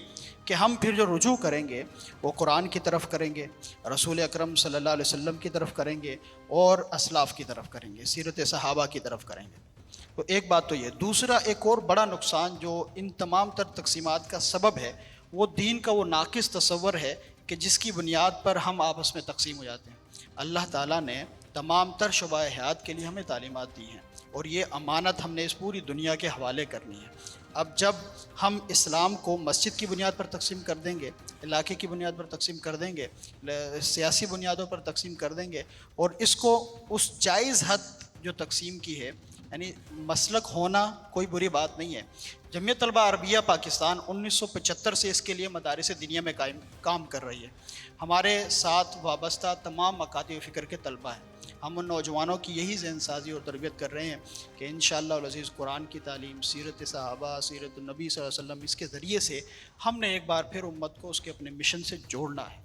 کہ ہم پھر جو رجوع کریں گے وہ قرآن کی طرف کریں گے، رسول اکرم صلی اللہ علیہ وسلم کی طرف کریں گے، اور اسلاف کی طرف کریں گے، سیرت صحابہ کی طرف کریں گے۔ تو ایک بات تو یہ۔ دوسرا، ایک اور بڑا نقصان جو ان تمام تر تقسیمات کا سبب ہے، وہ دین کا وہ ناقص تصور ہے کہ جس کی بنیاد پر ہم آپس میں تقسیم ہو جاتے ہیں۔ اللہ تعالیٰ نے تمام تر شعبۂ حیات کے لیے ہمیں تعلیمات دی ہیں، اور یہ امانت ہم نے اس پوری دنیا کے حوالے کرنی ہے۔ اب جب ہم اسلام کو مسجد کی بنیاد پر تقسیم کر دیں گے، علاقے کی بنیاد پر تقسیم کر دیں گے، سیاسی بنیادوں پر تقسیم کر دیں گے، اور اس کو اس جائز حد جو تقسیم کی ہے، یعنی مسلک ہونا کوئی بری بات نہیں ہے۔ جمعیت طلبہ عربیہ پاکستان 1975 سے اس کے لیے مدارس دینیہ میں کام کر رہی ہے۔ ہمارے ساتھ وابستہ تمام مکاتب فکر کے طلبہ ہیں۔ ہم ان نوجوانوں کی یہی ذہن سازی اور تربیت کر رہے ہیں کہ انشاءاللہ العزیز قرآن کی تعلیم، سیرت صحابہ، سیرت النبی صلی اللہ علیہ وسلم، اس کے ذریعے سے ہم نے ایک بار پھر امت کو اس کے اپنے مشن سے جوڑنا ہے،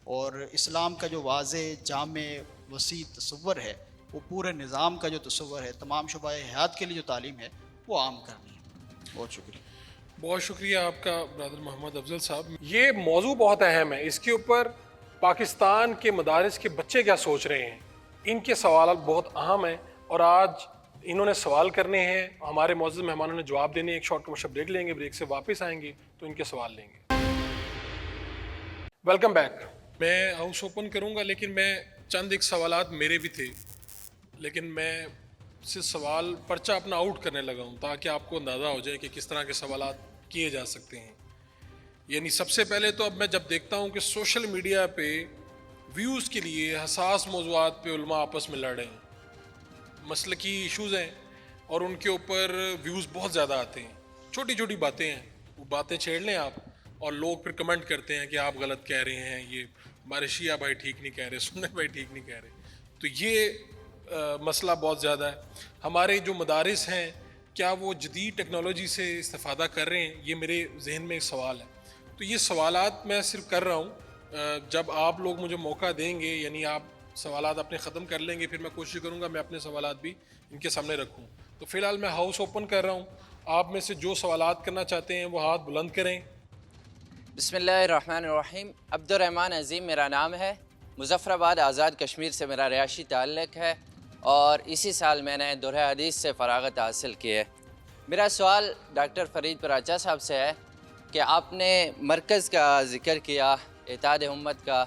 اور اسلام کا جو واضح، جامع، وسیع تصور ہے، وہ پورے نظام کا جو تصور ہے، تمام شعبۂ حیات کے لیے جو تعلیم ہے، وہ عام کرنی ہے۔ بہت شکریہ۔ بہت شکریہ آپ کا برادر محمد افضل صاحب۔ یہ موضوع بہت اہم ہے، اس کے اوپر پاکستان کے مدارس کے بچے کیا سوچ رہے ہیں، ان کے سوالات بہت اہم ہیں، اور آج انہوں نے سوال کرنے ہیں، ہمارے معزز مہمانوں نے جواب دینے ہیں۔ ایک شارٹ کمرشل بریک لیں گے، بریک سے واپس آئیں گے تو ان کے سوال لیں گے۔ Welcome back. میں ہاؤس اوپن کروں گا، لیکن میں چند ایک سوالات میرے بھی تھے، لیکن میں سے سوال پرچہ اپنا آؤٹ کرنے لگا ہوں تاکہ آپ کو اندازہ ہو جائے کہ کس طرح کے سوالات کیے جا سکتے ہیں۔ یعنی سب سے پہلے تو اب میں جب دیکھتا ہوں کہ سوشل میڈیا پہ ویوز کے لیے حساس موضوعات پہ علماء آپس میں لڑ رہے ہیں، مسلکی ایشوز ہیں اور ان کے اوپر ویوز بہت زیادہ آتے ہیں، چھوٹی چھوٹی باتیں ہیں، وہ باتیں چھیڑ لیں آپ، اور لوگ پھر کمنٹ کرتے ہیں کہ آپ غلط کہہ رہے ہیں، یہ ہمارے شیعہ بھائی ٹھیک نہیں کہہ رہے، سنی بھائی ٹھیک نہیں کہہ رہے۔ تو یہ مسئلہ بہت زیادہ ہے۔ ہمارے جو مدارس ہیں کیا وہ جدید ٹیکنالوجی سے استفادہ کر رہے ہیں، یہ میرے ذہن میں ایک سوال ہے۔ تو یہ سوالات میں صرف کر رہا ہوں، جب آپ لوگ مجھے موقع دیں گے، یعنی آپ سوالات اپنے ختم کر لیں گے، پھر میں کوشش کروں گا میں اپنے سوالات بھی ان کے سامنے رکھوں۔ تو فی الحال میں ہاؤس اوپن کر رہا ہوں، آپ میں سے جو سوالات کرنا چاہتے ہیں وہ ہاتھ بلند کریں۔ بسم اللہ الرحمن الرحیم۔ عبد الرحمن عظیم میرا نام ہے، مظفر آباد آزاد کشمیر سے میرا رہائشی تعلق ہے، اور اسی سال میں نے درہ حدیث سے فراغت حاصل کی ہے۔ میرا سوال ڈاکٹر فرید پراچا صاحب سے ہے کہ آپ نے مرکز کا ذکر کیا، اتحاد امت کا۔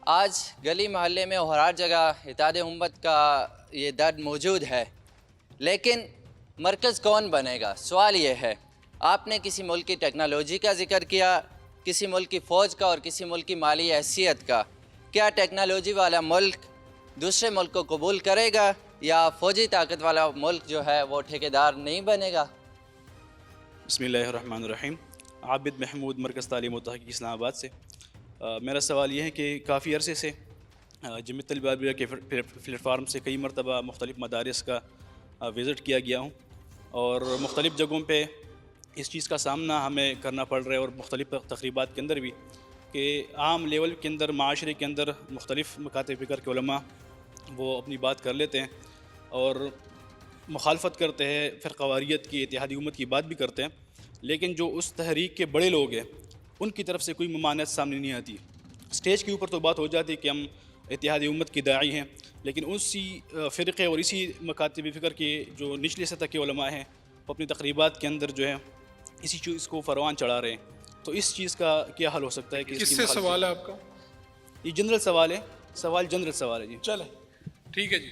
آج گلی محلے میں اور ہر جگہ اتحاد امت کا یہ درد موجود ہے، لیکن مرکز کون بنے گا؟ سوال یہ ہے، آپ نے کسی ملک کی ٹیکنالوجی کا ذکر کیا، کسی ملک کی فوج کا اور کسی ملک کی مالی حیثیت کا۔ کیا ٹیکنالوجی والا ملک دوسرے ملک کو قبول کرے گا، یا فوجی طاقت والا ملک جو ہے وہ ٹھیکیدار نہیں بنے گا؟ بسم اللہ الرحمن الرحیم۔ عابد محمود، مرکز تعلیم و تحقیق اسلام آباد سے۔ میرا سوال یہ ہے کہ کافی عرصے سے جمعیت طلبہ عربیہ کے پلیٹ فارم سے کئی مرتبہ مختلف مدارس کا وزٹ کیا گیا ہوں، اور مختلف جگہوں پہ اس چیز کا سامنا ہمیں کرنا پڑ رہا ہے، اور مختلف تقریبات کے اندر بھی، کہ عام لیول کے اندر، معاشرے کے اندر مختلف مکاتب فکر کے علماء وہ اپنی بات کر لیتے ہیں اور مخالفت کرتے ہیں، فرقہ واریت کی، اتحادی امت کی بات بھی کرتے ہیں، لیکن جو اس تحریک کے بڑے لوگ ہیں ان کی طرف سے کوئی ممانعت سامنے نہیں آتی۔ اسٹیج کے اوپر تو بات ہو جاتی ہے کہ ہم اتحادی امت کی داعی ہیں، لیکن اسی فرقے اور اسی مکاتب فکر کے جو نچلی سطح کے علماء ہیں وہ اپنی تقریبات کے اندر جو ہے اسی چیز کو فروان چڑھا رہے ہیں۔ تو اس چیز کا کیا حل ہو سکتا ہے؟ کہ کس سے سوال ہے آپ کا؟ یہ جنرل سوال ہے، سوال جنرل سوال ہے جی۔ چلیں ٹھیک ہے جی۔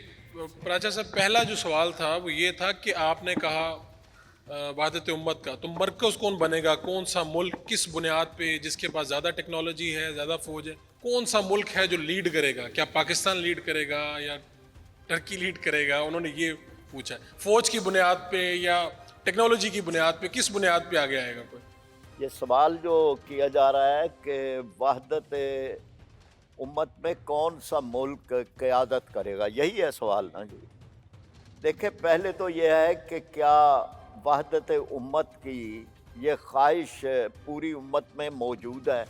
پراچا صاحب، پہلا جو سوال تھا وہ یہ تھا کہ آپ نے کہا وحدت امت کا، تو مرکز کون بنے گا؟ کون سا ملک کس بنیاد پہ، جس کے پاس زیادہ ٹیکنالوجی ہے، زیادہ فوج ہے؟ کون سا ملک ہے جو لیڈ کرے گا؟ کیا پاکستان لیڈ کرے گا یا ٹرکی لیڈ کرے گا؟ انہوں نے یہ پوچھا ہے؟ فوج کی بنیاد پہ یا ٹیکنالوجی کی بنیاد پہ، کس بنیاد پہ آگے آئے گا کوئی؟ یہ سوال جو کیا جا رہا ہے کہ وحدت امت میں کون سا ملک قیادت کرے گا، یہی ہے سوال نا جی؟ دیکھیں، پہلے تو یہ ہے کہ کیا وحدت امت کی یہ خواہش پوری امت میں موجود ہے؟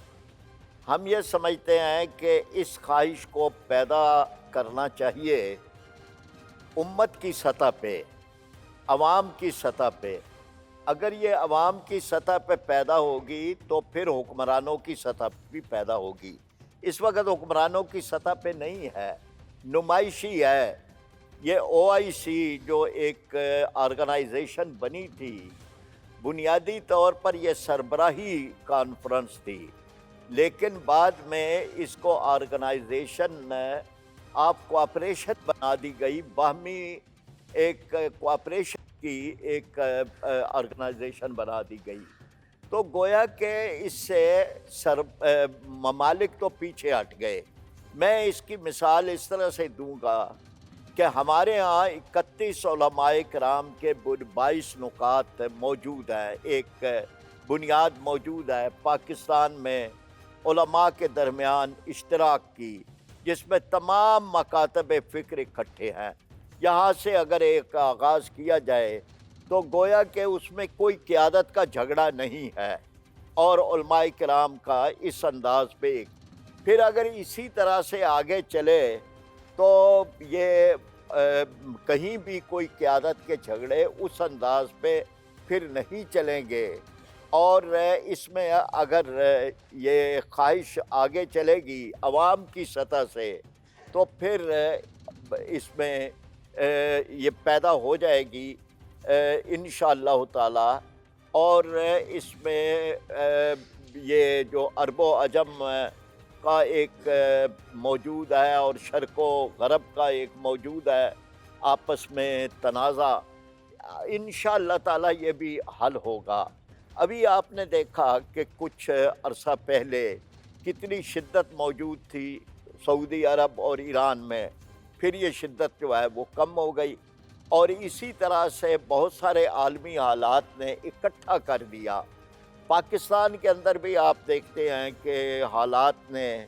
ہم یہ سمجھتے ہیں کہ اس خواہش کو پیدا کرنا چاہیے امت کی سطح پہ، عوام کی سطح پہ۔ اگر یہ عوام کی سطح پہ پیدا ہوگی تو پھر حکمرانوں کی سطح پہ بھی پیدا ہوگی۔ اس وقت حکمرانوں کی سطح پہ نہیں ہے، نمائشی ہے۔ یہ OIC جو ایک آرگنائزیشن بنی تھی، بنیادی طور پر یہ سربراہی کانفرنس تھی، لیکن بعد میں اس کو آرگنائزیشن آف کوآپریشن بنا دی گئی، باہمی ایک کوآپریشن کی ایک آرگنائزیشن بنا دی گئی۔ تو گویا کہ اس سے ممالک تو پیچھے ہٹ گئے۔ میں اس کی مثال اس طرح سے دوں گا کہ ہمارے ہاں 31 علماء کرام کے 22 نکات موجود ہیں، ایک بنیاد موجود ہے پاکستان میں علماء کے درمیان اشتراک کی، جس میں تمام مکاتب فکر اکٹھے ہیں۔ یہاں سے اگر ایک آغاز کیا جائے تو گویا کہ اس میں کوئی قیادت کا جھگڑا نہیں ہے، اور علماء کرام کا اس انداز پہ پھر اگر اسی طرح سے آگے چلے تو یہ کہیں بھی کوئی قیادت کے جھگڑے اس انداز پہ پھر نہیں چلیں گے، اور اس میں اگر یہ خواہش آگے چلے گی عوام کی سطح سے تو پھر اس میں یہ پیدا ہو جائے گی انشاءاللہ تعالی۔ اور اس میں یہ جو عرب و عجم کا ایک موجود ہے اور شرق و غرب کا ایک موجود ہے آپس میں تنازع، انشاءاللہ تعالی یہ بھی حل ہوگا۔ ابھی آپ نے دیکھا کہ کچھ عرصہ پہلے کتنی شدت موجود تھی سعودی عرب اور ایران میں، پھر یہ شدت جو ہے وہ کم ہو گئی، اور اسی طرح سے بہت سارے عالمی حالات نے اکٹھا کر دیا۔ پاکستان کے اندر بھی آپ دیکھتے ہیں کہ حالات نے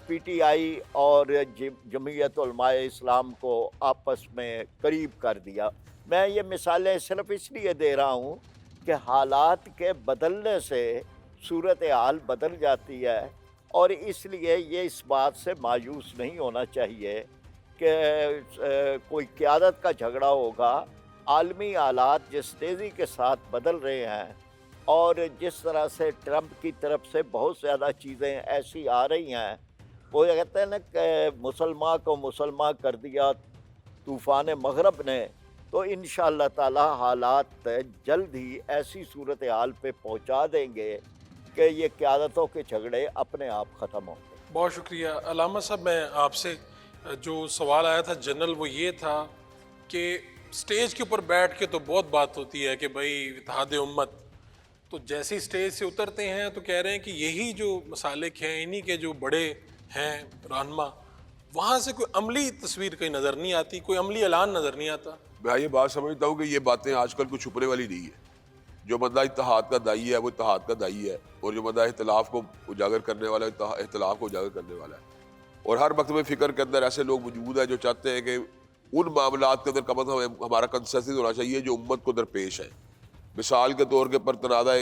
PTI اور جمعیت علماء اسلام کو آپس میں قریب کر دیا۔ میں یہ مثالیں صرف اس لیے دے رہا ہوں کہ حالات کے بدلنے سے صورتحال بدل جاتی ہے، اور اس لیے یہ اس بات سے مایوس نہیں ہونا چاہیے کہ کوئی قیادت کا جھگڑا ہوگا۔ عالمی حالات جس تیزی کے ساتھ بدل رہے ہیں، اور جس طرح سے ٹرمپ کی طرف سے بہت زیادہ چیزیں ایسی آ رہی ہیں، وہ کہتے ہیں نا کہ مسلمان کو مسلمان کر دیا طوفان مغرب نے، تو انشاءاللہ تعالی حالات جلد ہی ایسی صورتحال پہ پہنچا دیں گے کہ یہ قیادتوں کے جھگڑے اپنے آپ ختم ہوں گے۔ بہت شکریہ علامہ صاحب۔ میں آپ سے جو سوال آیا تھا جنرل وہ یہ تھا کہ سٹیج کے اوپر بیٹھ کے تو بہت بات ہوتی ہے کہ بھائی اتحاد امت، تو جیسی سٹیج سے اترتے ہیں تو کہہ رہے ہیں کہ یہی جو مسالک ہیں انہی کے جو بڑے ہیں رہنما، وہاں سے کوئی عملی تصویر کہیں نظر نہیں آتی، کوئی عملی اعلان نظر نہیں آتا۔ میں یہ بات سمجھتا ہوں کہ یہ باتیں آج کل کچھ چھپنے والی نہیں ہے۔ جو بندہ اتحاد کا داعی ہے وہ اتحاد کا داعی ہے، اور جو بندہ اختلاف کو اجاگر کرنے والا ہے اختلاف کو اجاگر کرنے والا ہے۔ اور ہر مکتب فکر کے اندر ایسے لوگ موجود ہیں جو چاہتے ہیں کہ ان معاملات کے اندر کم از کم ہمارا کنسنسس ہونا چاہیے جو امت کو درپیش ہے۔ مثال کے طور کے پر تنازع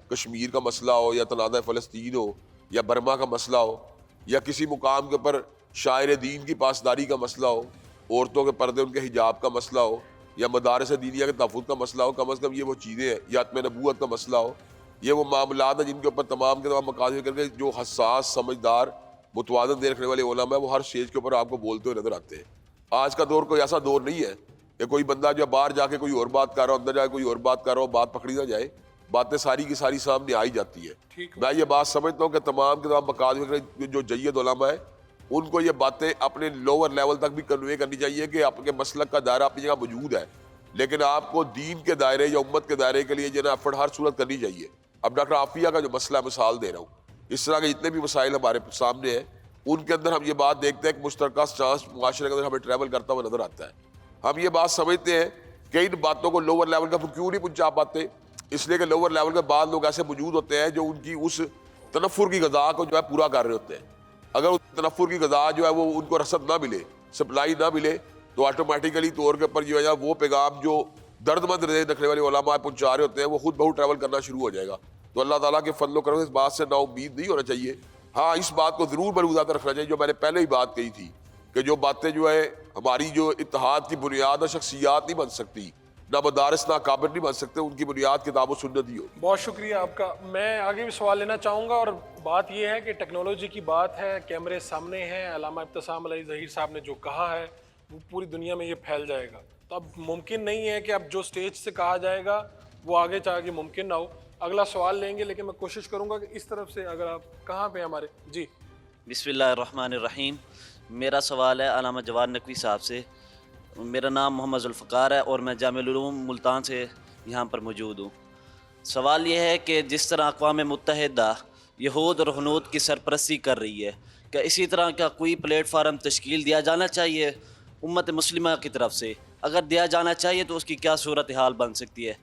کشمیر کا مسئلہ ہو، یا تنازع فلسطین ہو، یا برما کا مسئلہ ہو، یا کسی مقام کے پر شاعر دین کی پاسداری کا مسئلہ ہو، عورتوں کے پردے ان کے حجاب کا مسئلہ ہو، یا مدارس دینیہ کے تحفظ کا مسئلہ ہو، کم از کم یہ وہ چیزیں ہیں، یا ختم نبوت کا مسئلہ ہو، یہ وہ معاملات ہیں جن کے اوپر تمام کے تمام مقاصد کر کے جو حساس، سمجھدار، متوازن دے رکھنے والے علماء ہیں وہ ہر اسٹیج کے اوپر آپ کو بولتے ہوئے نظر آتے ہیں۔ آج کا دور کوئی ایسا دور نہیں ہے کہ کوئی بندہ جو باہر جا کے کوئی اور بات کر رہا ہو، اندر جا کے کوئی اور بات کر رہا ہو، بات پکڑی نہ جائے، باتیں ساری کی ساری سامنے آئی جاتی ہے۔ میں یہ بات سمجھتا ہوں کہ تمام کے تمام مقاصد جو جید علماء ہیں ان کو یہ باتیں اپنے لوور لیول تک بھی کنوے کرنی چاہیے کہ آپ کے مسلک کا دائرہ اپنی جگہ موجود ہے، لیکن آپ کو دین کے دائرے یا امت کے دائرے کے لیے جو ہے ایفرٹ ہر صورت کرنی چاہیے۔ اب ڈاکٹر عافیہ کا جو مسئلہ مثال دے رہا ہوں، اس طرح کے جتنے بھی مسائل ہمارے سامنے ہیں ان کے اندر ہم یہ بات دیکھتے ہیں کہ مشترکہ سانس معاشرے کے اندر ہمیں ٹریول کرتا ہوا نظر آتا ہے۔ ہم یہ بات سمجھتے ہیں کہ ان باتوں کو لوور لیول کا کیوں نہیں پہنچا پاتے؟ اس لیے کہ لوور لیول کے بعد لوگ ایسے موجود ہوتے ہیں جو ان کی اس تنفر کی غذا کو جو ہے پورا کر رہے ہوتے ہیں. اگر اس تنفر کی غذا جو ہے وہ ان کو رسد نہ ملے، سپلائی نہ ملے، تو آٹومیٹیکلی طور کے اوپر جو ہے وہ پیغام جو درد مند رکھنے والے علماء پہنچا رہے ہوتے ہیں وہ خود بہت ٹریول کرنا شروع ہو جائے گا. تو اللہ تعالیٰ کے فضل و کرم سے اس بات سے نا امید نہیں ہونا چاہیے. ہاں اس بات کو ضرور ملحوظات رکھنا چاہیے جو میں نے پہلے ہی بات کہی تھی کہ جو باتیں جو ہے ہماری جو اتحاد کی بنیاد اور شخصیات نہیں بن سکتی، نہ مدارس نہ اکابر نہیں بن سکتے، ان کی بنیاد کتاب و سنت ہی ہوگی. بہت شکریہ آپ کا. میں آگے بھی سوال لینا چاہوں گا، اور بات یہ ہے کہ ٹیکنالوجی کی بات ہے، کیمرے سامنے ہیں، علامہ ابتسام علی ظہیر صاحب نے جو کہا ہے وہ پوری دنیا میں یہ پھیل جائے گا. تو اب ممکن نہیں ہے کہ اب جو سٹیج سے کہا جائے گا وہ آگے چاہ کے ممکن نہ ہو. اگلا سوال لیں گے، لیکن میں کوشش کروں گا کہ اس طرف سے اگر آپ کہاں پہ ہمارے جی. بسم اللہ الرحمن الرحیم. میرا سوال ہے علامہ جواد نقوی صاحب سے. میرا نام محمد ذوالفقار ہے اور میں جامع العلوم ملتان سے یہاں پر موجود ہوں. سوال یہ ہے کہ جس طرح اقوام متحدہ یہود اور ہنود کی سرپرستی کر رہی ہے، کیا اسی طرح کا کوئی پلیٹ فارم تشکیل دیا جانا چاہیے امت مسلمہ کی طرف سے؟ اگر دیا جانا چاہیے تو اس کی کیا صورتحال بن سکتی ہے؟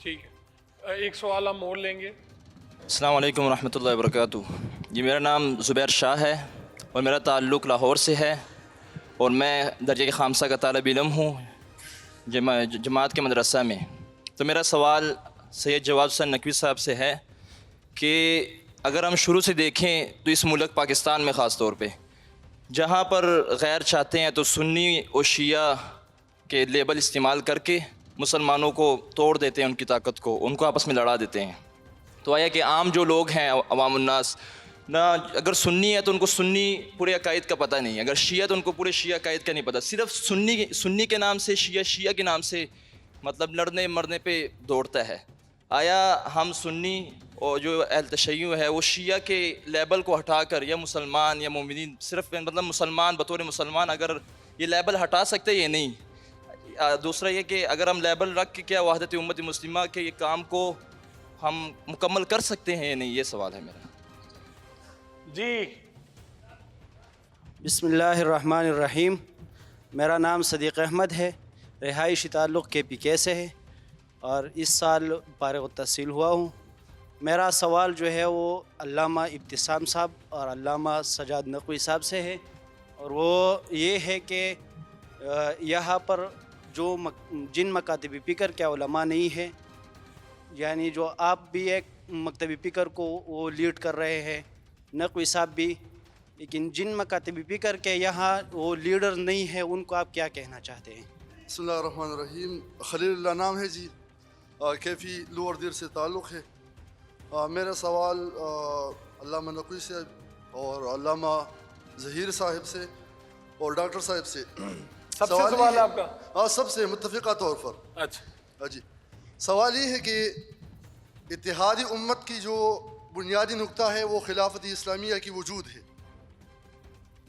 ٹھیک ہے، ایک سوال ہم موڑ لیں گے. السلام علیکم ورحمۃ اللہ وبرکاتہ. جی میرا نام زبیر شاہ ہے اور میرا تعلق لاہور سے ہے، اور میں درجہ خامسہ کا طالب علم ہوں جماعت کے مدرسہ میں. تو میرا سوال سید جواد حسین نقوی صاحب سے ہے کہ اگر ہم شروع سے دیکھیں تو اس ملک پاکستان میں خاص طور پہ جہاں پر غیر چاہتے ہیں تو سنی اور شیعہ کے لیبل استعمال کر کے مسلمانوں کو توڑ دیتے ہیں، ان کی طاقت کو، ان کو آپس میں لڑا دیتے ہیں. تو آیا کہ عام جو لوگ ہیں عوام الناس نہ، اگر سنی ہے تو ان کو سنی پورے عقائد کا پتہ نہیں، اگر شیعہ تو ان کو پورے شیعہ عقائد کا نہیں پتہ، صرف سنی کے نام سے شیعہ کے نام سے مطلب لڑنے مرنے پہ دوڑتا ہے. آیا ہم سنی اور جو اہل تشیع ہے وہ شیعہ کے لیبل کو ہٹا کر یا مسلمان یا مومنین صرف مطلب مسلمان بطور مسلمان اگر یہ لیبل ہٹا سکتے یا نہیں؟ دوسرا یہ کہ اگر ہم لیبل رکھ کے کیا وحدت امت مسلمہ کے یہ کام کو ہم مکمل کر سکتے ہیں یا نہیں؟ یہ سوال ہے میرا. جی بسم اللہ الرحمن الرحیم. میرا نام صدیق احمد ہے، رہائشی تعلق KPK سے ہے اور اس سال فارغ التحصیل ہوا ہوں. میرا سوال جو ہے وہ علامہ ابتسام صاحب اور علامہ سجاد نقوی صاحب سے ہے، اور وہ یہ ہے کہ یہاں پر جو جن مکاتب فکر کے علماء نہیں ہیں، یعنی جو آپ بھی ایک مکتب فکر کو وہ لیڈ کر رہے ہیں، نقوی صاحب بھی، لیکن جن مکاتب فکر کے یہاں وہ لیڈر نہیں ہے ان کو آپ کیا کہنا چاہتے ہیں؟ بسم اللہ الرحمن الرحیم. خلیل اللہ نام ہے جی، کیفی لوور دیر سے تعلق ہے. میرا سوال علامہ نقوی سے اور علامہ ظہیر صاحب سے اور ڈاکٹر صاحب سے. سب سے سوال ہے آپ کا؟ ہاں سب سے متفقہ طور پر. اچھا جی، سوال یہ ہے کہ اتحادی امت کی جو بنیادی نقطہ ہے وہ خلافت اسلامیہ کی وجود ہے.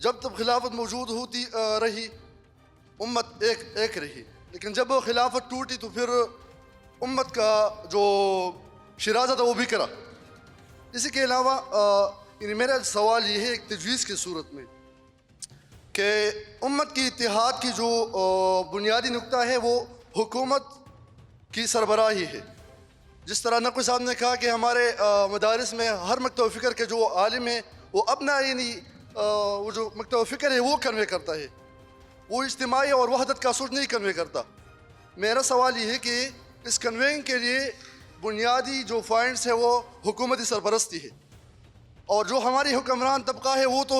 جب تک خلافت موجود ہوتی رہی امت ایک رہی، لیکن جب خلافت ٹوٹی تو پھر امت کا جو شرازہ تھا وہ بکھرا. اسی کے علاوہ یعنی میرا سوال یہ ہے ایک تجویز کی صورت میں کہ امت کی اتحاد کی جو بنیادی نقطہ ہے وہ حکومت کی سربراہی ہے. جس طرح نقوی صاحب نے کہا کہ ہمارے مدارس میں ہر مکتب فکر کے جو عالم ہے وہ اپنا یعنی وہ جو مکتب فکر ہے وہ کنوے کرتا ہے، وہ اجتماعی اور وحدت کا سوچ نہیں کنوے کرتا. میرا سوال یہ ہے کہ اس کنوینگ کے لیے بنیادی جو پوائنٹس ہے وہ حکومتی سرپرستی ہے، اور جو ہماری حکمران طبقہ ہے وہ تو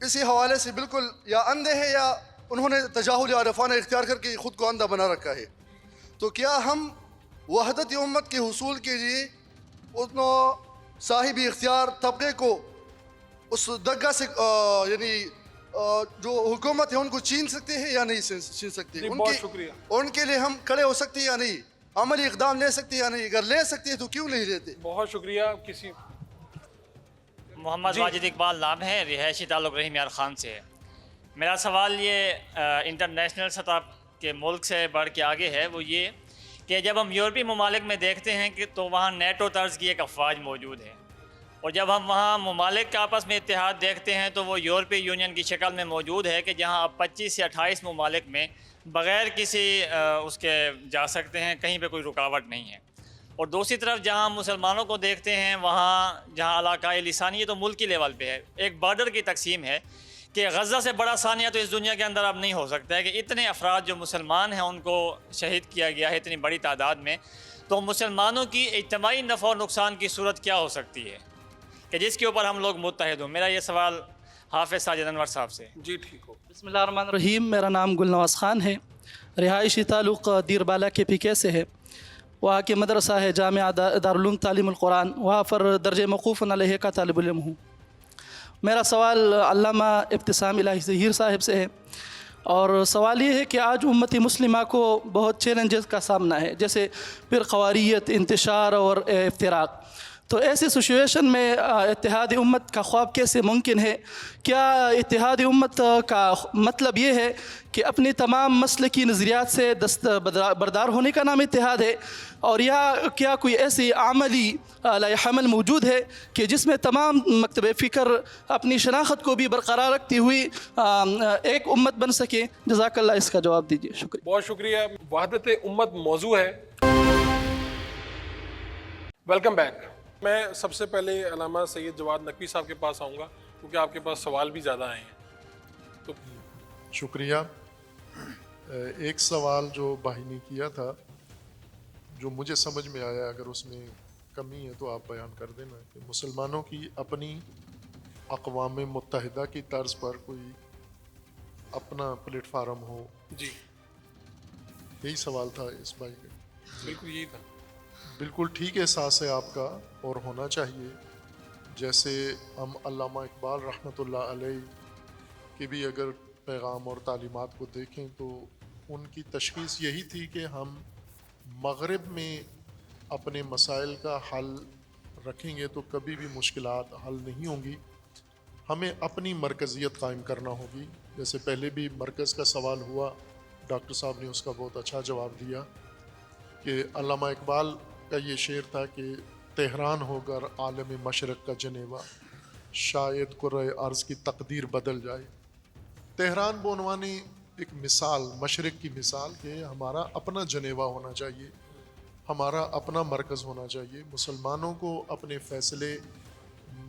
اسی حوالے سے بالکل یا اندھے ہے یا انہوں نے تجاہل یا عارفانہ اختیار کر کے خود کو اندھا بنا رکھا ہے. تو کیا ہم وحدت امت کے حصول کے لیے ان صاحب اختیار طبقے کو اس دگا سے یعنی جو حکومت ہے ان کو چھین سکتے ہیں یا نہیں چھین سکتے؟ بہت شکریہ. ان کے لیے ہم کھڑے ہو سکتے ہیں یا نہیں؟ عملی اقدام لے سکتے ہیں یا نہیں؟ اگر لے سکتے ہیں تو کیوں نہیں لیتے؟ بہت شکریہ. کسی محمد واجد اقبال نام ہے، رہائشی تعلق رحیم یار خان سے ہے. میرا سوال یہ انٹرنیشنل سطح کے ملک سے بڑھ کے آگے ہے، وہ یہ کہ جب ہم یورپی ممالک میں دیکھتے ہیں کہ تو وہاں نیٹو طرز کی ایک افواج موجود ہے، اور جب ہم وہاں ممالک کے آپس میں اتحاد دیکھتے ہیں تو وہ یورپی یونین کی شکل میں موجود ہے کہ جہاں اب 25 سے 28 ممالک میں بغیر کسی اس کے جا سکتے ہیں، کہیں پہ کوئی رکاوٹ نہیں ہے۔ اور دوسری طرف جہاں مسلمانوں کو دیکھتے ہیں، وہاں جہاں علاقۂ لسانی، تو ملکی لیول پہ ہے، ایک بارڈر کی تقسیم ہے کہ غزہ سے بڑا ثانیہ تو اس دنیا کے اندر اب نہیں ہو سکتا ہے کہ اتنے افراد جو مسلمان ہیں ان کو شہید کیا گیا ہے اتنی بڑی تعداد میں۔ تو مسلمانوں کی اجتماعی نفع و نقصان کی صورت کیا ہو سکتی ہے کہ جس کے اوپر ہم لوگ متحد ہوں؟ میرا یہ سوال حافظ ساجد انور صاحب سے۔ جی ٹھیک ہو۔ بسم اللہ الرحمن الرحیم، میرا نام گلنواز خان ہے، رہائشی تعلق دیر بالا کے PK سے ہے۔ وہاں کے مدرسہ ہے جامعہ دارالعلوم تعلیم القرآن، وہاں پر درجہ موقوف علیہ کا طالب علم ہوں۔ میرا سوال علامہ ابتسام الہی ظہیر صاحب سے ہے، اور سوال یہ ہے کہ آج امت مسلمہ کو بہت چیلنجز کا سامنا ہے، جیسے فرقواریت، انتشار اور افتراق۔ تو ایسی سچویشن میں اتحاد امت کا خواب کیسے ممکن ہے؟ کیا اتحاد امت کا مطلب یہ ہے کہ اپنی تمام مسلکی نظریات سے بردار ہونے کا نام اتحاد ہے، اور یا کیا کوئی ایسی عملی لائحہ عمل موجود ہے کہ جس میں تمام مکتب فکر اپنی شناخت کو بھی برقرار رکھتی ہوئی ایک امت بن سکے؟ جزاک اللہ، اس کا جواب دیجیے، شکریہ۔ بہت شکریہ۔ وحدت امت موضوع ہے۔ Welcome back. میں سب سے پہلے علامہ سید جواد نقوی صاحب کے پاس آؤں گا کیونکہ آپ کے پاس سوال بھی زیادہ آئے ہیں۔ تو شکریہ۔ ایک سوال جو بھائی نے کیا تھا جو مجھے سمجھ میں آیا، اگر اس میں کمی ہے تو آپ بیان کر دینا، کہ مسلمانوں کی اپنی اقوام متحدہ کی طرز پر کوئی اپنا پلیٹ فارم ہو۔ جی یہی سوال تھا اس بھائی کا۔ بالکل یہی تھا۔ بالکل ٹھیک احساس ہے آپ کا، اور ہونا چاہیے۔ جیسے ہم علامہ اقبال رحمۃ اللہ علیہ کے بھی اگر پیغام اور تعلیمات کو دیکھیں تو ان کی تشخیص یہی تھی کہ ہم مغرب میں اپنے مسائل کا حل رکھیں گے تو کبھی بھی مشکلات حل نہیں ہوں گی، ہمیں اپنی مرکزیت قائم کرنا ہوگی۔ جیسے پہلے بھی مرکز کا سوال ہوا، ڈاکٹر صاحب نے اس کا بہت اچھا جواب دیا کہ علامہ اقبال کا یہ شعر تھا کہ تہران ہو کر عالم مشرق کا جنیوا، شاید کرۂ ارض کی تقدیر بدل جائے۔ تہران بعنوان ایک مثال، مشرق کی مثال، کہ ہمارا اپنا جنیوا ہونا چاہیے، ہمارا اپنا مرکز ہونا چاہیے۔ مسلمانوں کو اپنے فیصلے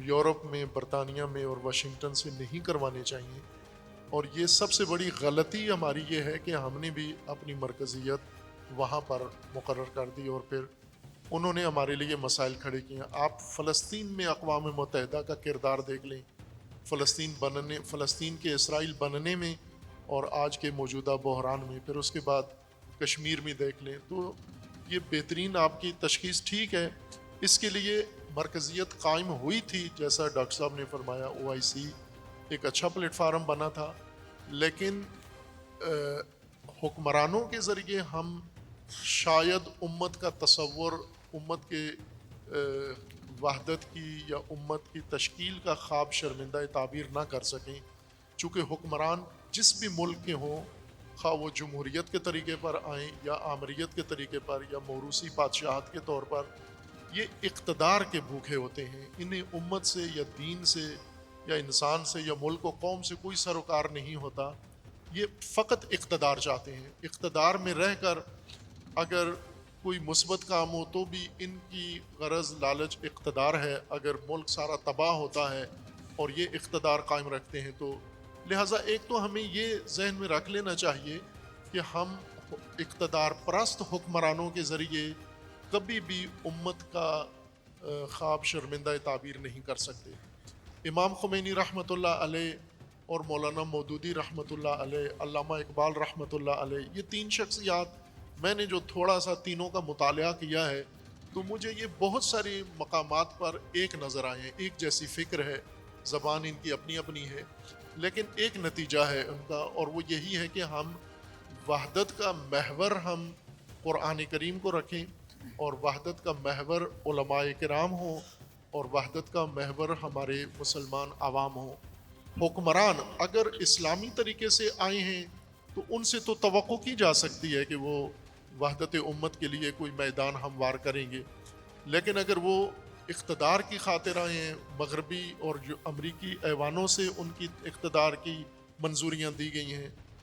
یورپ میں، برطانیہ میں اور واشنگٹن سے نہیں کروانے چاہیے، اور یہ سب سے بڑی غلطی ہماری یہ ہے کہ ہم نے بھی اپنی مرکزیت وہاں پر مقرر کر دی، اور پھر انہوں نے ہمارے لیے مسائل کھڑے کیے ہیں۔ آپ فلسطین میں اقوام متحدہ کا کردار دیکھ لیں، فلسطین کے اسرائیل بننے میں اور آج کے موجودہ بحران میں، پھر اس کے بعد کشمیر میں دیکھ لیں، تو یہ بہترین آپ کی تشخیص ٹھیک ہے۔ اس کے لیے مرکزیت قائم ہوئی تھی، جیسا ڈاکٹر صاحب نے فرمایا، OIC ایک اچھا پلیٹ فارم بنا تھا، لیکن حکمرانوں کے ذریعے ہم شاید امت کا تصور، امت کے وحدت کی یا امت کی تشکیل کا خواب شرمندہ تعبیر نہ کر سکیں، چونکہ حکمران جس بھی ملک کے ہوں، خواہ وہ جمہوریت کے طریقے پر آئیں یا آمریت کے طریقے پر یا موروثی بادشاہت کے طور پر، یہ اقتدار کے بھوکے ہوتے ہیں۔ انہیں امت سے یا دین سے یا انسان سے یا ملک و قوم سے کوئی سروکار نہیں ہوتا، یہ فقط اقتدار چاہتے ہیں۔ اقتدار میں رہ کر اگر کوئی مثبت کام ہو تو بھی ان کی غرض، لالچ اقتدار ہے۔ اگر ملک سارا تباہ ہوتا ہے اور یہ اقتدار قائم رکھتے ہیں، تو لہٰذا ایک تو ہمیں یہ ذہن میں رکھ لینا چاہیے کہ ہم اقتدار پرست حکمرانوں کے ذریعے کبھی بھی امت کا خواب شرمندہ تعبیر نہیں کر سکتے۔ امام خمینی رحمۃ اللہ علیہ اور مولانا مودودی رحمۃ اللہ علیہ، علامہ اقبال رحمۃ اللہ علیہ، یہ تین شخصیات میں نے جو تھوڑا سا تینوں کا مطالعہ کیا ہے تو مجھے یہ بہت ساری مقامات پر ایک نظر آئے ہیں۔ ایک جیسی فکر ہے، زبان ان کی اپنی اپنی ہے، لیکن ایک نتیجہ ہے ان کا، اور وہ یہی ہے کہ ہم وحدت کا محور ہم قرآن کریم کو رکھیں، اور وحدت کا محور علماء کرام ہوں، اور وحدت کا محور ہمارے مسلمان عوام ہوں۔ حکمران اگر اسلامی طریقے سے آئے ہیں تو ان سے تو توقع کی جا سکتی ہے کہ وہ وحدت امت کے لیے کوئی میدان ہموار کریں گے، لیکن اگر وہ اقتدار کی خاطر آئے ہیں، مغربی اور جو امریکی ایوانوں سے ان کی اقتدار کی منظوریاں دی گئی ہیں،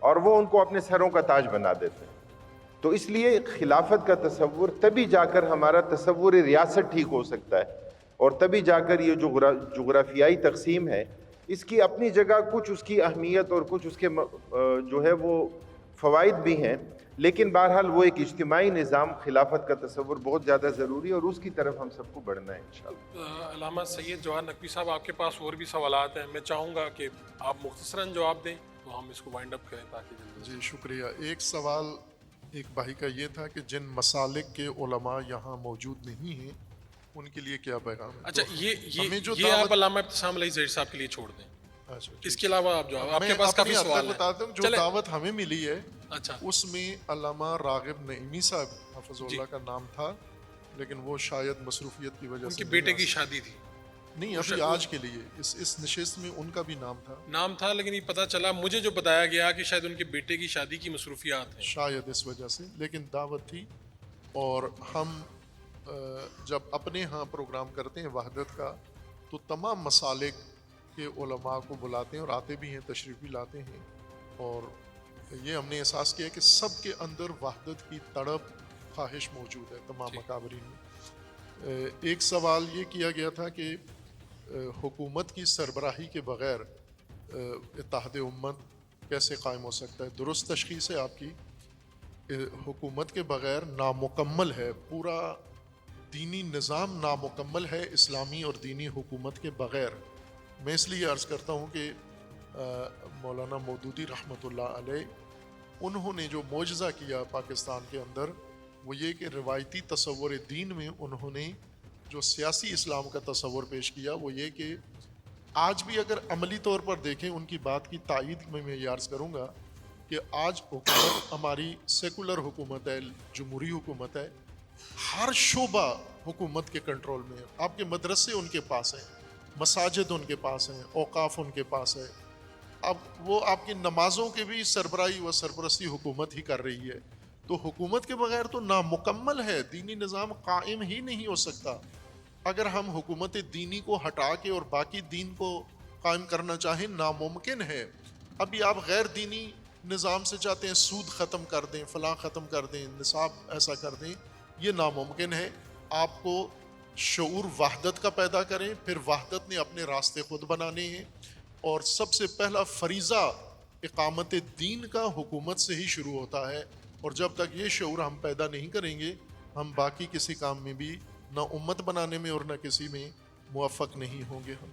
اور وہ ان کو اپنے سروں کا تاج بنا دیتے ہیں. تو اس لیے خلافت کا تصور تبھی جا کر ہمارا تصور ریاست ٹھیک ہو سکتا ہے، اور تبھی جا کر یہ جغرافیائی تقسیم ہے اس کی اپنی جگہ کچھ اس کی اہمیت اور کچھ اس کے جو ہے وہ فوائد بھی ہیں، لیکن بہرحال وہ ایک اجتماعی نظام خلافت کا تصور بہت زیادہ ضروری ہے، اور اس کی طرف ہم سب کو بڑھنا ہے انشاءاللہ. علامہ سید جواہر نقوی صاحب، آپ کے پاس اور بھی سوالات ہیں، میں چاہوں گا کہ آپ مختصراً جواب دیں تو ہم اس کو وائنڈ اپ کریں تاکہ جی شکریہ. ایک سوال ایک بھائی کا یہ تھا کہ جن مسالک کے علماء یہاں موجود نہیں ہیں ان کے لیے کیا پیغام ہے؟ اچھا یہ آپ علامہ ابتسام علی زہیر صاحب کے لیے چھوڑ دیں. اس کے علاوہ آپ جواب، آپ کے پاس کافی سوال ہیں. بتاتا ہوں جو دعوت ہمیں ملی ہے اس میں علامہ راغب نعیمی صاحب حفظ اللہ کا نام تھا، لیکن وہ شاید مصروفیت کی وجہ سے، ان کے بیٹے کی شادی تھی. نہیں ابھی آج کے لیے اس نشست میں ان کا بھی نام تھا، لیکن یہ پتہ چلا مجھے جو بتایا گیا کہ شاید ان کے بیٹے کی شادی کی مصروفیات ہیں، شاید اس وجہ سے، لیکن دعوت تھی. اور ہم جب اپنے ہاں پروگرام کرتے ہیں وحدت کا تو تمام مسالک کے علماء کو بلاتے ہیں اور آتے بھی ہیں، تشریف بھی لاتے ہیں، اور یہ ہم نے احساس کیا کہ سب کے اندر وحدت کی تڑپ خواہش موجود ہے تمام اکابرین میں. ایک سوال یہ کیا گیا تھا کہ حکومت کی سربراہی کے بغیر اتحاد امت کیسے قائم ہو سکتا ہے؟ درست تشخیص ہے آپ کی. حکومت کے بغیر نامکمل ہے، پورا دینی نظام نامکمل ہے اسلامی اور دینی حکومت کے بغیر. میں اس لیے عرض کرتا ہوں کہ مولانا مودودی رحمۃ اللہ علیہ انہوں نے جو معجزہ کیا پاکستان کے اندر وہ یہ کہ روایتی تصور دین میں انہوں نے جو سیاسی اسلام کا تصور پیش کیا وہ یہ کہ آج بھی اگر عملی طور پر دیکھیں ان کی بات کی تائید میں یہ عرض کروں گا کہ آج حکومت ہماری سیکولر حکومت ہے، جمہوری حکومت ہے، ہر شعبہ حکومت کے کنٹرول میں ہے. آپ کے مدرسے ان کے پاس ہیں، مساجد ان کے پاس ہیں، اوقاف ان کے پاس ہے. اب وہ آپ کی نمازوں کے بھی سربراہی و سرپرستی حکومت ہی کر رہی ہے. تو حکومت کے بغیر تو نامکمل ہے، دینی نظام قائم ہی نہیں ہو سکتا. اگر ہم حکومت دینی کو ہٹا کے اور باقی دین کو قائم کرنا چاہیں ناممکن ہے. ابھی آپ غیر دینی نظام سے چاہتے ہیں سود ختم کر دیں، فلاں ختم کر دیں، نصاب ایسا کر دیں، یہ ناممکن ہے. آپ کو شعور وحدت کا پیدا کریں، پھر وحدت نے اپنے راستے خود بنانے ہیں، اور سب سے پہلا فریضہ اقامت دین کا حکومت سے ہی شروع ہوتا ہے. اور جب تک یہ شعور ہم پیدا نہیں کریں گے ہم باقی کسی کام میں بھی نہ امت بنانے میں اور نہ کسی میں موفق نہیں ہوں گے. ہم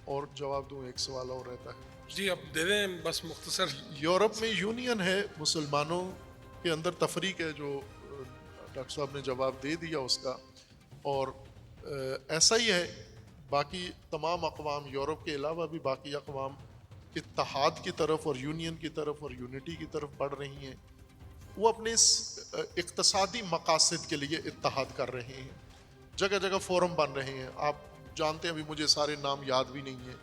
اور جواب دوں، ایک سوال اور رہتا ہے. جی اب دے دیں بس مختصر. یورپ میں یونین ہے، مسلمانوں کے اندر تفریق ہے، جو ڈاکٹر صاحب نے جواب دے دیا اس کا، اور ایسا ہی ہے. باقی تمام اقوام یورپ کے علاوہ بھی باقی اقوام اتحاد کی طرف اور یونین کی طرف اور یونٹی کی طرف بڑھ رہی ہیں. وہ اپنے اقتصادی مقاصد کے لیے اتحاد کر رہے ہیں، جگہ جگہ فورم بن رہے ہیں. آپ جانتے ہیں، ابھی مجھے سارے نام یاد بھی نہیں ہیں.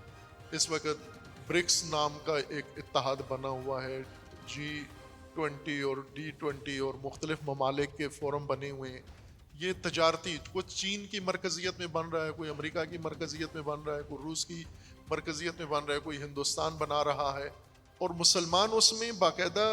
اس وقت برکس نام کا ایک اتحاد بنا ہوا ہے، G20 اور D20 اور مختلف ممالک کے فورم بنے ہوئے ہیں. یہ تجارتی، کچھ چین کی مرکزیت میں بن رہا ہے، کوئی امریکہ کی مرکزیت میں بن رہا ہے، کوئی روس کی مرکزیت میں بن رہا ہے، کوئی ہندوستان بنا رہا ہے، اور مسلمان اس میں باقاعدہ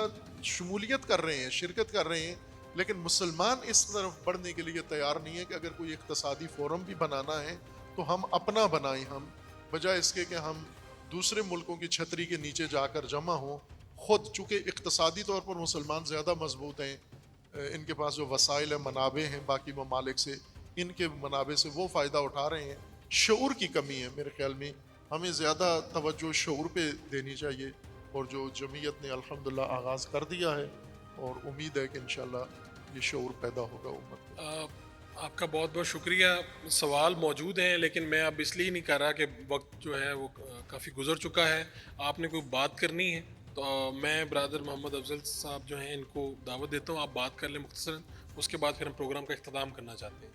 شمولیت کر رہے ہیں، شرکت کر رہے ہیں. لیکن مسلمان اس طرف بڑھنے کے لیے تیار نہیں ہے کہ اگر کوئی اقتصادی فورم بھی بنانا ہے تو ہم اپنا بنائیں، ہم بجائے اس کے کہ ہم دوسرے ملکوں کی چھتری کے نیچے جا کر جمع ہوں. خود چونکہ اقتصادی طور پر مسلمان زیادہ مضبوط ہیں، ان کے پاس جو وسائل ہیں، منابع ہیں باقی ممالک سے، ان کے منابع سے وہ فائدہ اٹھا رہے ہیں. شعور کی کمی ہے میرے خیال میں. ہمیں زیادہ توجہ شعور پہ دینی چاہیے، اور جو جمعیت نے الحمدللہ آغاز کر دیا ہے، اور امید ہے کہ انشاءاللہ یہ شعور پیدا ہوگا امت میں. آپ کا بہت بہت شکریہ. سوال موجود ہیں لیکن میں اب اس لیے نہیں کر رہا کہ وقت جو ہے وہ کافی گزر چکا ہے. آپ نے کوئی بات کرنی ہے تو میں برادر محمد افضل صاحب جو ہیں ان کو دعوت دیتا ہوں، آپ بات کر لیں مختصراً، اس کے بعد پھر ہم پروگرام کا اختتام کرنا چاہتے ہیں.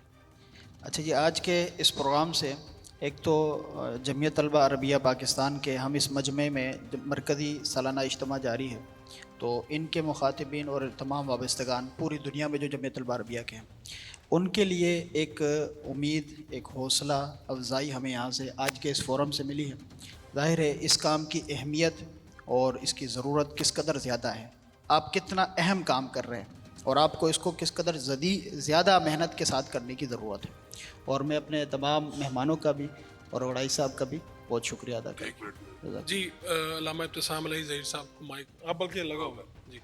اچھا جی، آج کے اس پروگرام سے ایک تو جمعیت طلبہ عربیہ پاکستان کے ہم اس مجمع میں مرکزی سالانہ اجتماع جاری ہے، تو ان کے مخاطبین اور تمام وابستگان پوری دنیا میں جو جمعیت طلبہ عربیہ کے ہیں ان کے لیے ایک امید، ایک حوصلہ افزائی ہمیں یہاں سے آج کے اس فورم سے ملی ہے. ظاہر ہے اس کام کی اہمیت اور اس کی ضرورت کس قدر زیادہ ہے، آپ کتنا اہم کام کر رہے ہیں اور آپ کو اس کو کس قدر زیادہ محنت کے ساتھ کرنے کی ضرورت ہے. اور میں اپنے تمام مہمانوں کا بھی اور وڑائی صاحب کا بھی بہت شکریہ ادا کرتا ہوں. جی علامہ ابتسام علیہ ظہیر صاحب کو مائک آپ بلکہ لگا ہوگا. جی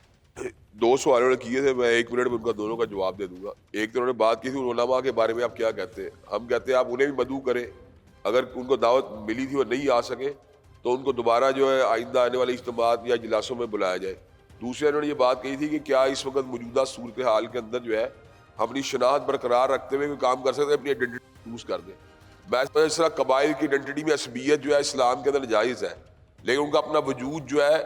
2 سوال انہوں نے کیے تھے، میں 1 منٹ میں ان کا دونوں کا جواب دے دوں گا. ایک تو انہوں نے بات کی تھی علماء کے بارے میں آپ کیا کہتے ہیں. ہم کہتے ہیں آپ انہیں بھی مدعو کریں، اگر ان کو دعوت ملی تھی اور نہیں آ سکے تو ان کو دوبارہ جو ہے آئندہ آنے والے اجتماعات یا اجلاسوں میں بلایا جائے. دوسرے انہوں نے یہ بات کہی تھی کہ کیا اس وقت موجودہ صورتحال کے اندر جو ہے ہم اپنی شناخت برقرار رکھتے ہوئے کوئی کام کر سکتے ہیں، اپنی آئیڈینٹی یوز کر دیں. میں سمجھتا اس طرح قبائل کی آئیڈینٹی میں عصبیت جو ہے اسلام کے اندر جائز ہے، لیکن ان کا اپنا وجود جو ہے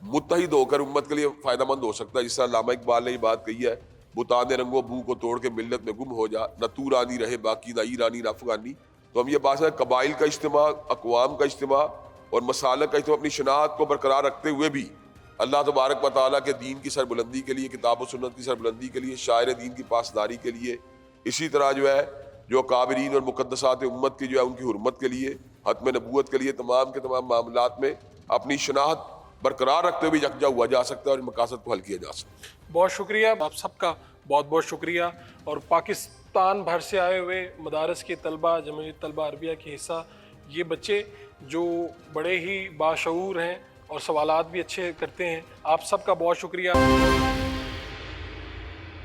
متحد ہو کر امت کے لیے فائدہ مند ہو سکتا ہے. جس طرح علامہ اقبال نے یہ بات کہی ہے، بتان رنگ و بو کو توڑ کے ملت میں گم ہو جا، نہ تو رانی رہے باقی نہ ایرانی نہ افغانی. تو ہم یہ بات ہے قبائل کا اجتماع، اقوام کا اجتماع اور مسالک کا اجتماع اپنی شناخت کو برقرار رکھتے ہوئے بھی اللہ تبارک و تعالیٰ کے دین کی سربلندی کے لیے، کتاب و سنت کی سربلندی کے لیے، شاعر دین کی پاسداری کے لیے، اسی طرح جو ہے جو کابرین اور مقدسات امت کی جو ہے ان کی حرمت کے لیے، ختم نبوت کے لیے، تمام کے تمام معاملات میں اپنی شناخت برقرار رکھتے ہوئے یکجا ہوا جا سکتا ہے اور ان مقاصد کو حل کیا جا سکتا ہے. بہت شکریہ آپ سب کا، بہت بہت شکریہ. اور پاکستان بھر سے آئے ہوئے مدارس کے طلبہ، جمعیت طلبہ عربیہ کے حصہ یہ بچے جو بڑے ہی باشعور ہیں اور سوالات بھی اچھے کرتے ہیں، آپ سب کا بہت شکریہ.